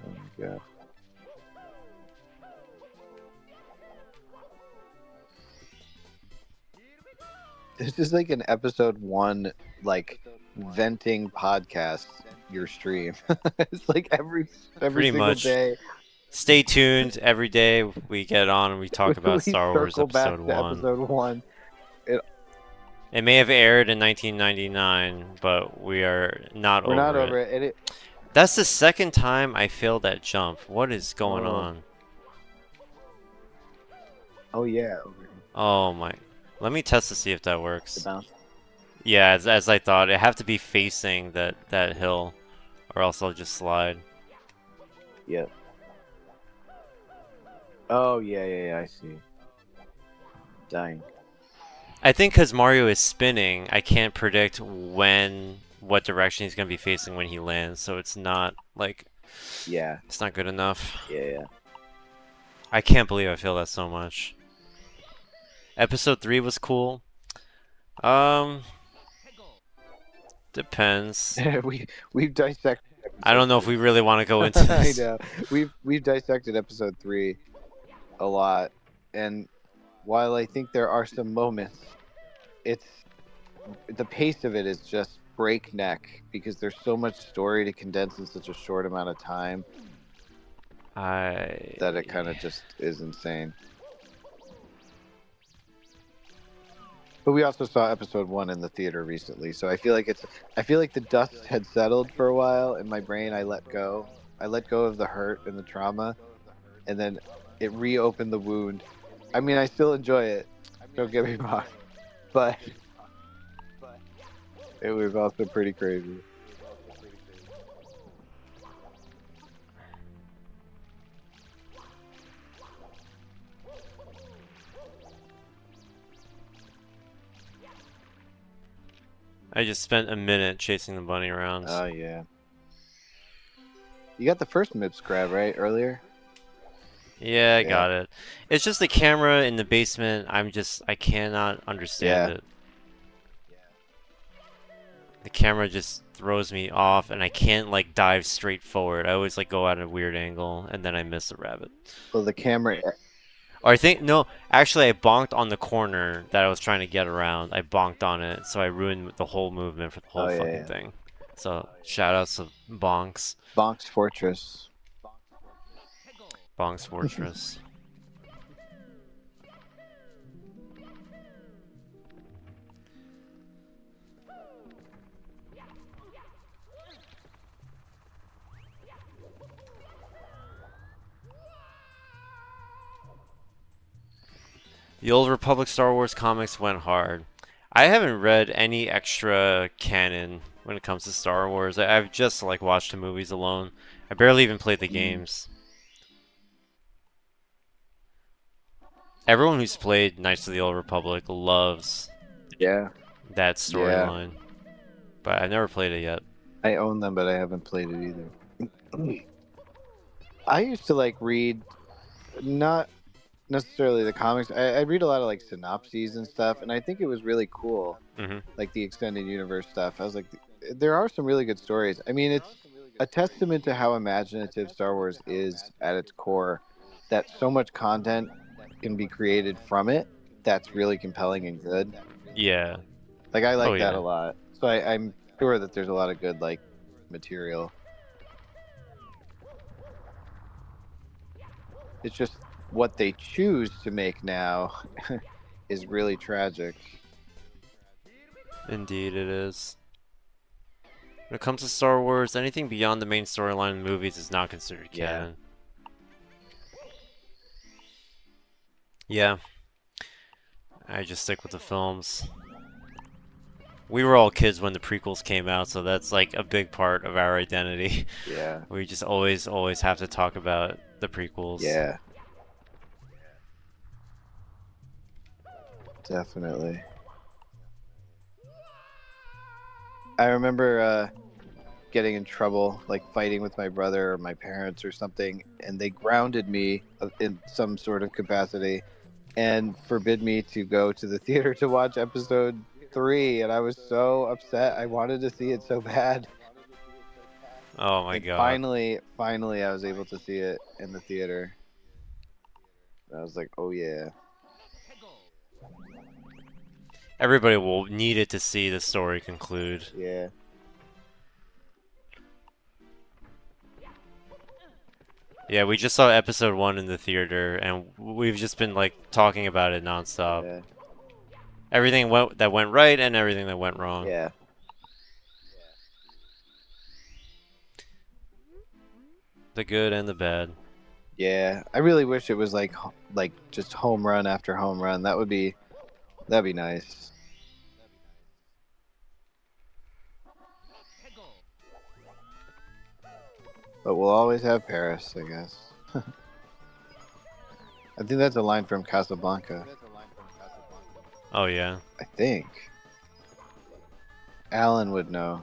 Oh my god. This is like an episode 1, like venting podcast. Your stream. It's like every Pretty single much. day. Stay tuned. Every day we get on and we talk about We Star Wars circle back Episode to 1. Episode 1. It may have aired in 1999, but we are not We're over not it. over it. And it. That's the second time I failed that jump. What is going Oh. on? Oh yeah. Oh my. Let me test to see if that works. The bounce. Yeah, as I thought. It have to be facing that hill, or else I'll just slide. Yep. Oh yeah. I see. Dying. I think because Mario is spinning, I can't predict what direction he's going to be facing when he lands, so it's not, like, Yeah. it's not good enough. Yeah. I can't believe I feel that so much. Episode 3 was cool. Depends. we've dissected. I don't know if we really want to go into I this. know. We've dissected episode 3 a lot, and while I think there are some moments, the pace of it is just breakneck because there's so much story to condense in such a short amount of time that it kind of just is insane. But we also saw episode 1 in the theater recently, so I feel like the dust had settled for a while in my brain. I let go of the hurt and the trauma, and then it reopened the wound. I mean, I still enjoy it, don't get me wrong, but it was also pretty crazy. I just spent a minute chasing the bunny around. Oh yeah. You got the first MIPS grab right earlier? Yeah, I Yeah. got it. It's just the camera in the basement. I cannot understand Yeah. it. The camera just throws me off, and I can't like dive straight forward. I always like go at a weird angle, and then I miss the rabbit. Well, the camera. Or I think no, actually I bonked on the corner that I was trying to get around. I bonked on it, so I ruined the whole movement for the whole Oh, yeah, fucking yeah. thing. So shout outs to Bonks, Bonk's Fortress. Bonks Fortress. The Old Republic Star Wars comics went hard. I haven't read any extra canon when it comes to Star Wars. I've just like watched the movies alone. I barely even played the games. Everyone who's played Knights of the Old Republic loves Yeah. that storyline. But I've never played it yet. I own them, but I haven't played it either. I used to like read, not necessarily the comics. I read a lot of like synopses and stuff, and I think it was really cool, like the extended universe stuff. I was like, there are some really good stories. I mean, it's a testament to how imaginative Star Wars is at its core, that so much content can be created from it that's really compelling and good. Yeah. Like I like Oh, that yeah. a lot. So I'm sure that there's a lot of good like material. It's just what they choose to make now is really tragic. Indeed it is. When it comes to Star Wars, anything beyond the main storyline in movies is not considered canon. Yeah. I just stick with the films. We were all kids when the prequels came out, so that's like a big part of our identity. Yeah. We just always have to talk about the prequels. Yeah. Definitely. I remember getting in trouble, like fighting with my brother or my parents or something, and they grounded me in some sort of capacity and forbid me to go to the theater to watch episode 3, and I was so upset. I wanted to see it so bad. Oh my and god. Finally I was able to see it in the theater. I was like, oh yeah. Everybody will need it to see the story conclude. Yeah. Yeah, we just saw episode 1 in the theater, and we've just been like talking about it nonstop. Yeah. Everything that went right and everything that went wrong. Yeah. The good and the bad. Yeah. I really wish it was like just home run after home run. That'd be nice. But we'll always have Paris, I guess. I think that's a line from Casablanca. Oh yeah. I think. Alan would know.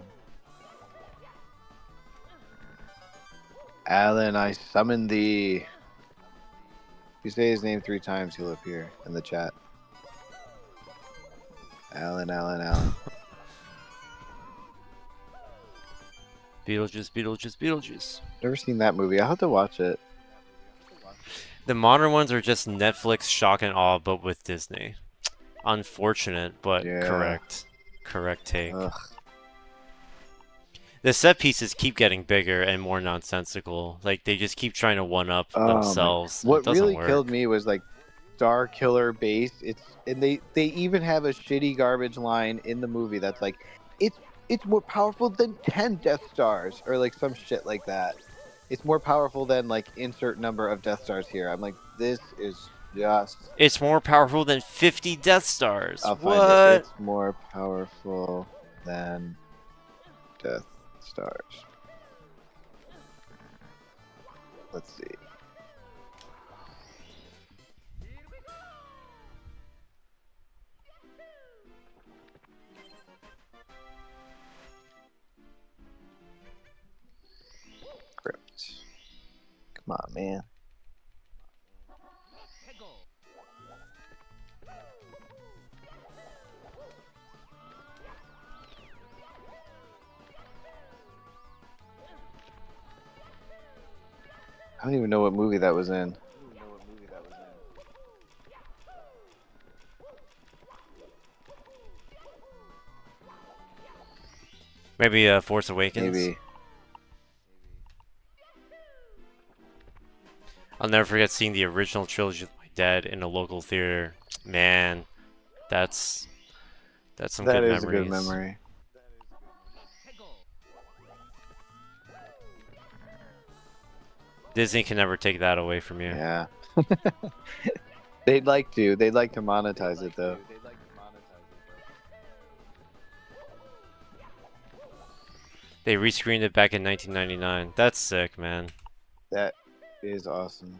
Alan, I summon thee. If you say his name 3 times, he'll appear in the chat. Alan, Alan, Alan. Beetlejuice, Beetlejuice, Beetlejuice. Never seen that movie. I'll have to watch it. The modern ones are just Netflix shock and awe, but with Disney. Unfortunate, but correct. Correct take. Ugh. The set pieces keep getting bigger and more nonsensical. Like, they just keep trying to one-up themselves. What It doesn't really work. killed me was like Star Killer Base. They even have a shitty garbage line in the movie that's like, it's more powerful than 10 Death Stars, or like some shit like that. It's more powerful than like insert number of Death Stars here. I'm like, this is just. It's more powerful than 50 Death Stars. I'll find What? it. It's more powerful than Death Stars. Let's see. Script. Come on, man. I don't even know what movie that was in. Maybe Force Awakens. Maybe. I'll never forget seeing the original trilogy with my dad in a local theater. Man, that's some That good is a memories. good memory. Disney can never take that away from you. Yeah. They'd like to. They'd like to monetize it though. They rescreened it back in 1999. That's sick, man. That is awesome.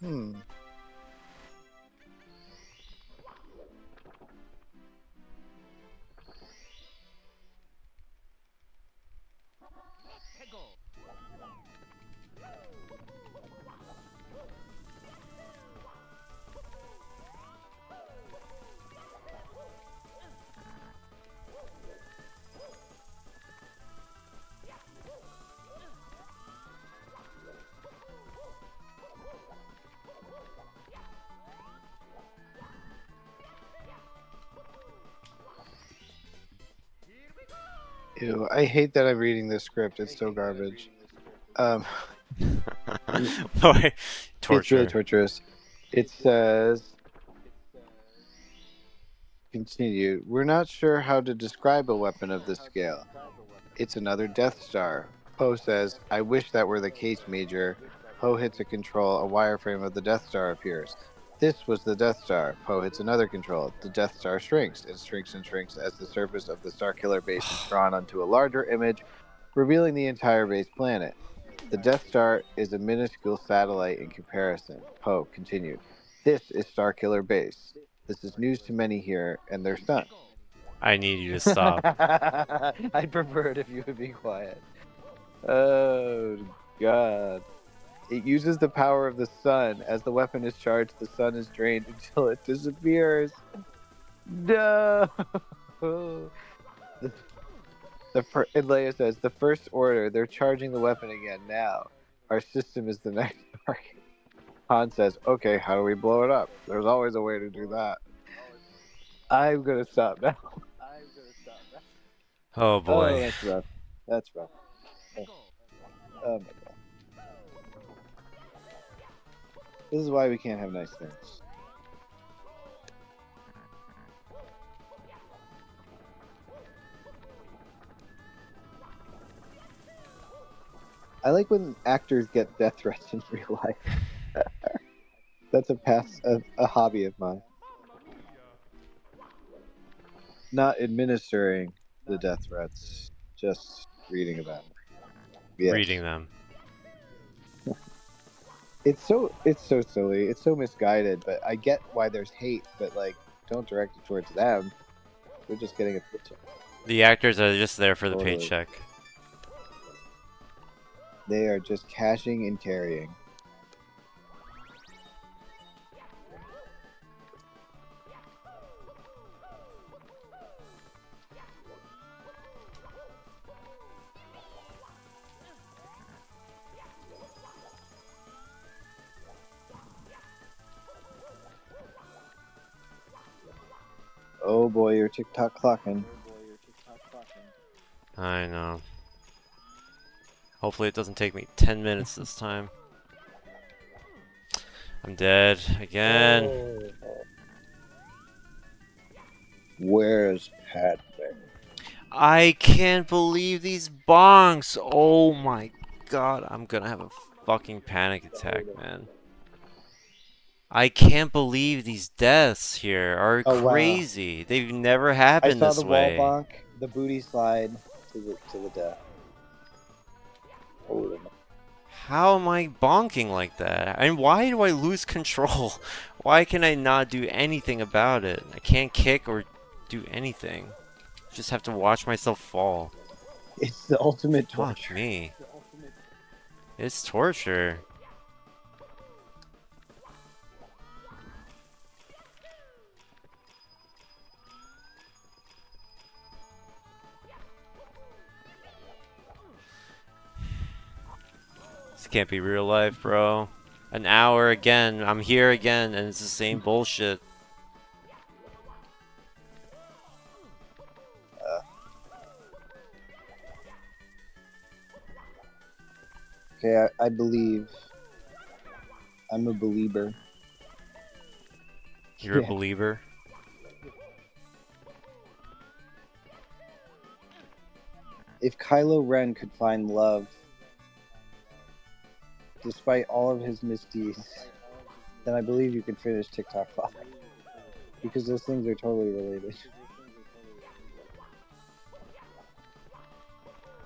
Hmm. Ew, I hate that I'm reading this script. It's so garbage. Boy, torture. It's really torturous. It says, continue. We're not sure how to describe a weapon of this scale. It's another Death Star. Poe says, I wish that were the case, Major. Poe hits a control, a wireframe of the Death Star appears. This was the Death Star. Poe hits another control. The Death Star shrinks. It shrinks and shrinks as the surface of the Starkiller base is drawn onto a larger image, revealing the entire base planet. The Death Star is a minuscule satellite in comparison. Poe continued. This is Starkiller base. This is news to many here, and they're stunned. I need you to stop. I'd prefer it if you would be quiet. Oh, God. It uses the power of the sun. As the weapon is charged, the sun is drained until it disappears. No! And Leia says, the First Order, they're charging the weapon again now. Our system is the next target. Han says, okay, how do we blow it up? There's always a way to do that. I'm going to stop now. Oh Oh, boy. that's rough. That's rough. Oh my god. This is why we can't have nice things. I like when actors get death threats in real life. That's a hobby of mine. Not administering the death threats, just reading about them. Yes. Reading them. It's so silly. It's so misguided. But I get why there's hate. But like, don't direct it towards them. We're just getting a picture. The actors are just there for the Totally. paycheck. They are just cashing and carrying. Oh boy, you're TikTok clocking. I know. Hopefully it doesn't take me 10 minutes this time. I'm dead again. Where's Padme? I can't believe these bonks. Oh my god, I'm gonna have a fucking panic attack, man. I can't believe these deaths here are Oh, wow. crazy. They've never I happened saw this the wall way. bonk, the booty slide to the death. Holy man. How am I bonking like that? And why do I lose control? Why can I not do anything about it? I can't kick or do anything. Just have to watch myself fall. It's the ultimate Fuck torture. me. It's torture. This can't be real life, bro. An hour again. I'm here again, and it's the same bullshit. Okay, I believe. I'm a believer. You're a Yeah. believer? If Kylo Ren could find love, despite all of his misdeeds, then I believe you can finish TikTok 5. Because those things are totally related.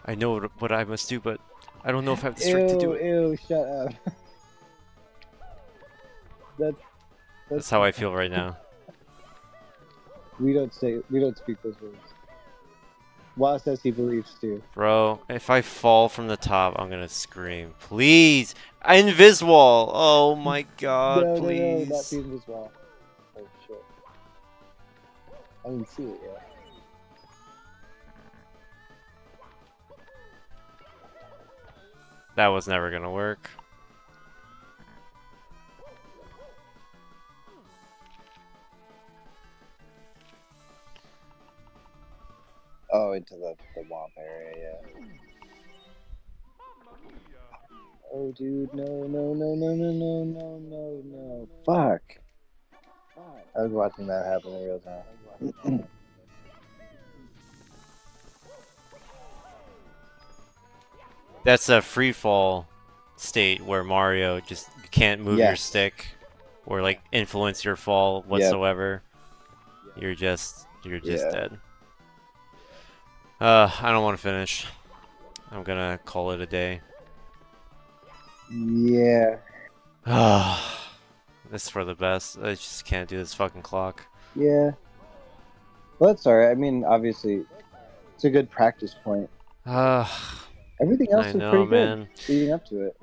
I know what I must do, but I don't know if I have the strength to do it. Ew, shut up. That's how I feel right now. We don't speak those words. Wa says he believes too. Bro, if I fall from the top, I'm gonna scream. Please! Inviswall! Oh my god, No, please. not being as well. Oh shit. I didn't see it yet. That was never gonna work. Oh, into the womp area, yeah. Oh, dude, no. Fuck. I was watching that happen in real time. That's a free fall state where Mario just can't move your Yes. stick or like influence your fall whatsoever. You're just Yeah. dead. I don't want to finish. I'm gonna call it a day. Yeah. This is for the best. I just can't do this fucking clock. Yeah. Well, that's alright. I mean, obviously, it's a good practice point. Everything else I is know, pretty man. good leading up to it.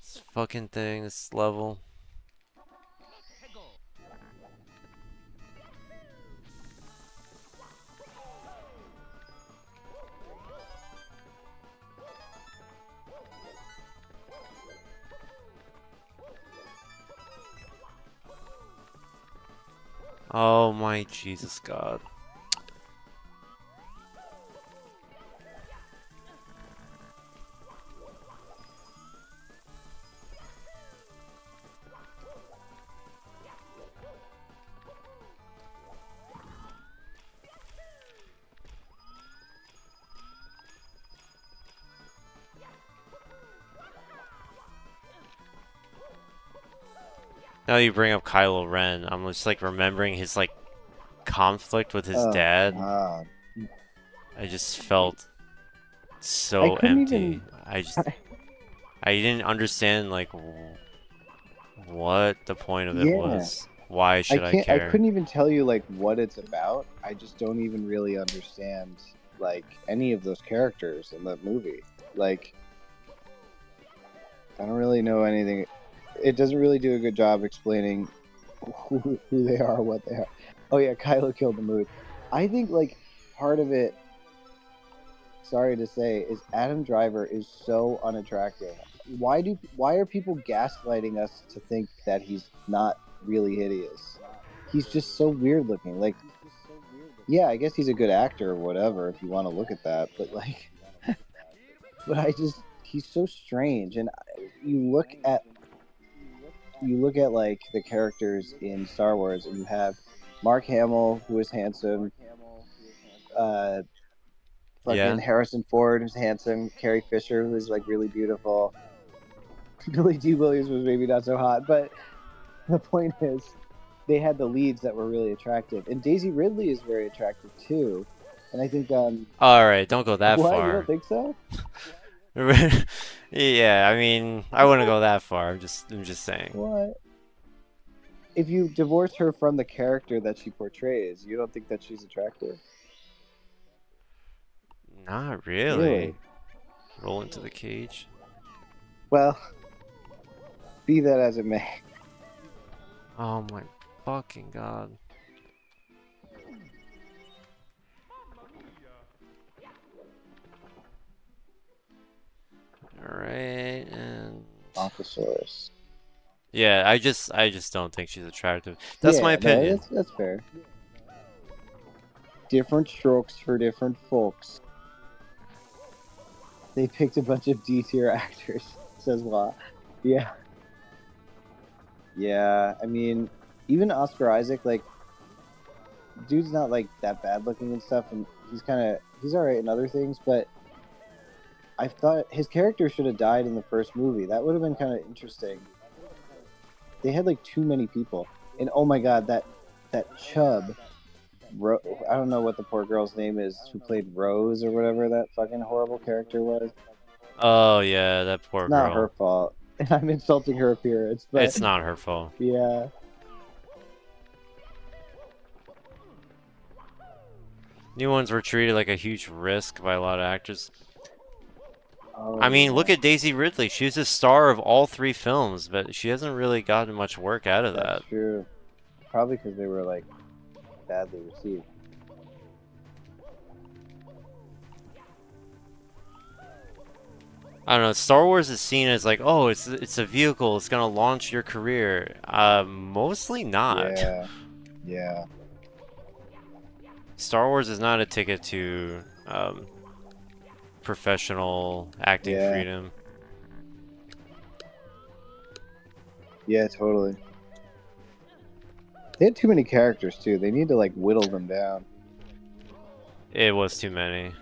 This fucking thing, this level. Oh my Jesus God. Now you bring up Kylo Ren, I'm just like remembering his like conflict with his dad. God. I just felt so empty. I didn't understand like what the point of it was. Why should I care? I couldn't even tell you like what it's about. I just don't even really understand like any of those characters in that movie. Like, I don't really know anything. It doesn't really do a good job explaining who they are, what they are. Oh yeah, Kylo killed the mood. I think like part of it, sorry to say, is Adam Driver is so unattractive. Why are people gaslighting us to think that he's not really hideous? He's just so weird looking. Like yeah, I guess he's a good actor or whatever if you want to look at that. But like, but he's so strange. And you look at like the characters in Star Wars, and you have Mark Hamill, who is handsome. Fucking Yeah. Harrison Ford, who's handsome. Carrie Fisher, who's like really beautiful. Billy D. Williams was maybe not so hot, but the point is, they had the leads that were really attractive, and Daisy Ridley is very attractive too. And I think, All right, don't go that what, you far. don't think so? Yeah, I mean, I wouldn't go that far. I'm just saying. What? If you divorce her from the character that she portrays, you don't think that she's attractive? Not really. Really? Roll into the cage. Well, be that as it may. Oh my fucking god. Alright, and Brontosaurus. yeah, I just don't think she's attractive. That's my Yeah, no, opinion. that's fair. Different strokes for different folks. They picked a bunch of D-tier actors, says Wa. Yeah. Yeah, I mean, even Oscar Isaac, like, dude's not like that bad looking and stuff, and he's alright in other things, but I thought his character should have died in the first movie. That would have been kind of interesting. They had like too many people, and oh my god, that chub, I don't know what the poor girl's name is who played Rose or whatever that fucking horrible character was. Oh yeah, that poor It's not girl. her fault. And I'm insulting her appearance, but It's not her fault. yeah. New ones were treated like a huge risk by a lot of actors. Oh, I mean, yeah. look at Daisy Ridley. She's a star of all 3 films, but she hasn't really gotten much work out of that. That's true. Probably because they were like badly received. I don't know. Star Wars is seen as like, oh, it's a vehicle. It's gonna launch your career. Mostly not. Yeah. Yeah. Star Wars is not a ticket to professional acting Yeah. freedom. Yeah, totally. They had too many characters too. They need to like whittle them down. It was too many.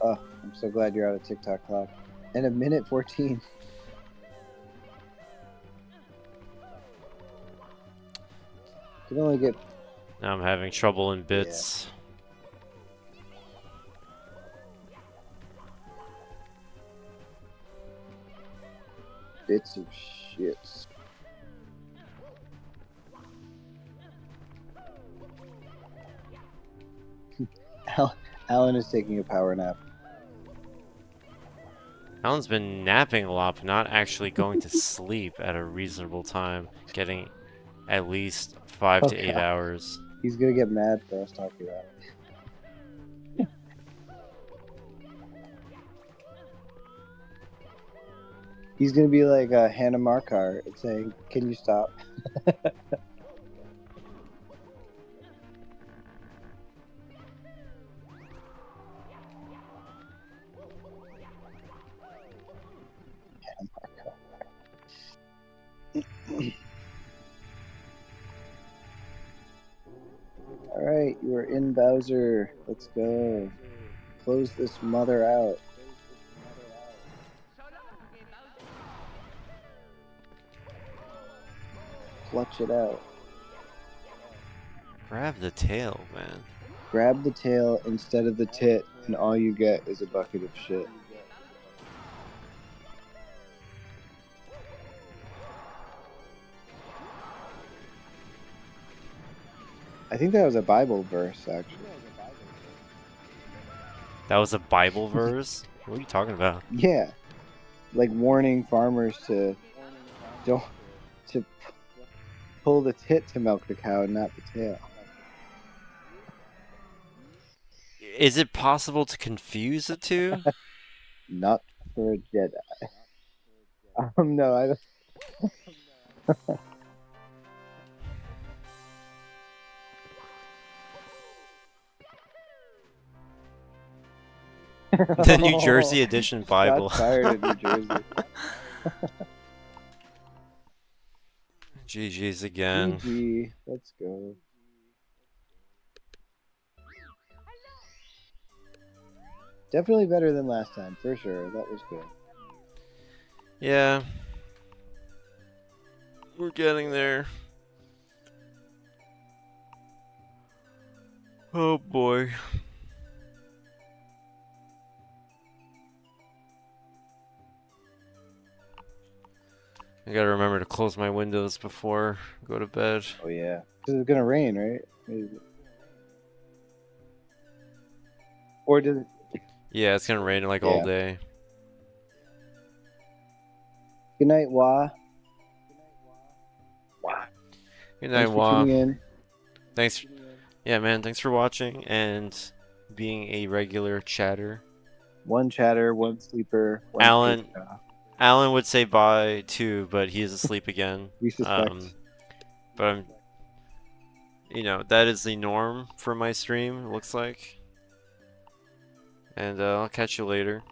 Oh, I'm so glad you're out of TikTok clock. And a minute 14. You can only get Now I'm having trouble in bits. bits of shits. Alan is taking a power nap. Alan's been napping a lot, but not actually going to sleep at a reasonable time, getting at least 5 to 8 hours. He's gonna get mad for us talking about it. He's gonna be like Hannah Markar and saying, "Can you stop?" Alright, you are in Bowser. Let's go. Close this mother out. Clutch it out. Grab the tail, man. Grab the tail instead of the tit, and all you get is a bucket of shit. I think that was a Bible verse, actually. That was a Bible verse? What are you talking about? Yeah, like warning farmers to pull the tit to milk the cow, and not the tail. Is it possible to confuse the two? Not for a Jedi. No, I don't. The New Jersey Edition Bible. Shots fired in New Jersey. GG's again. GG. Let's go. Definitely better than last time, for sure. That was good. Yeah. We're getting there. Oh boy. I gotta remember to close my windows before I go to bed. Oh yeah, because it's gonna rain, right? Or does it? Yeah, it's gonna rain like all Yeah. day. Good night, Wah. Good night, Thanks for Wah. tuning in. Thanks. Yeah, man. Thanks for watching and being a regular chatter. One chatter, one sleeper. One Alan. sleeper. Alan would say bye too, but he is asleep again. We suspect. But I'm, that is the norm for my stream. It looks like. And I'll catch you later.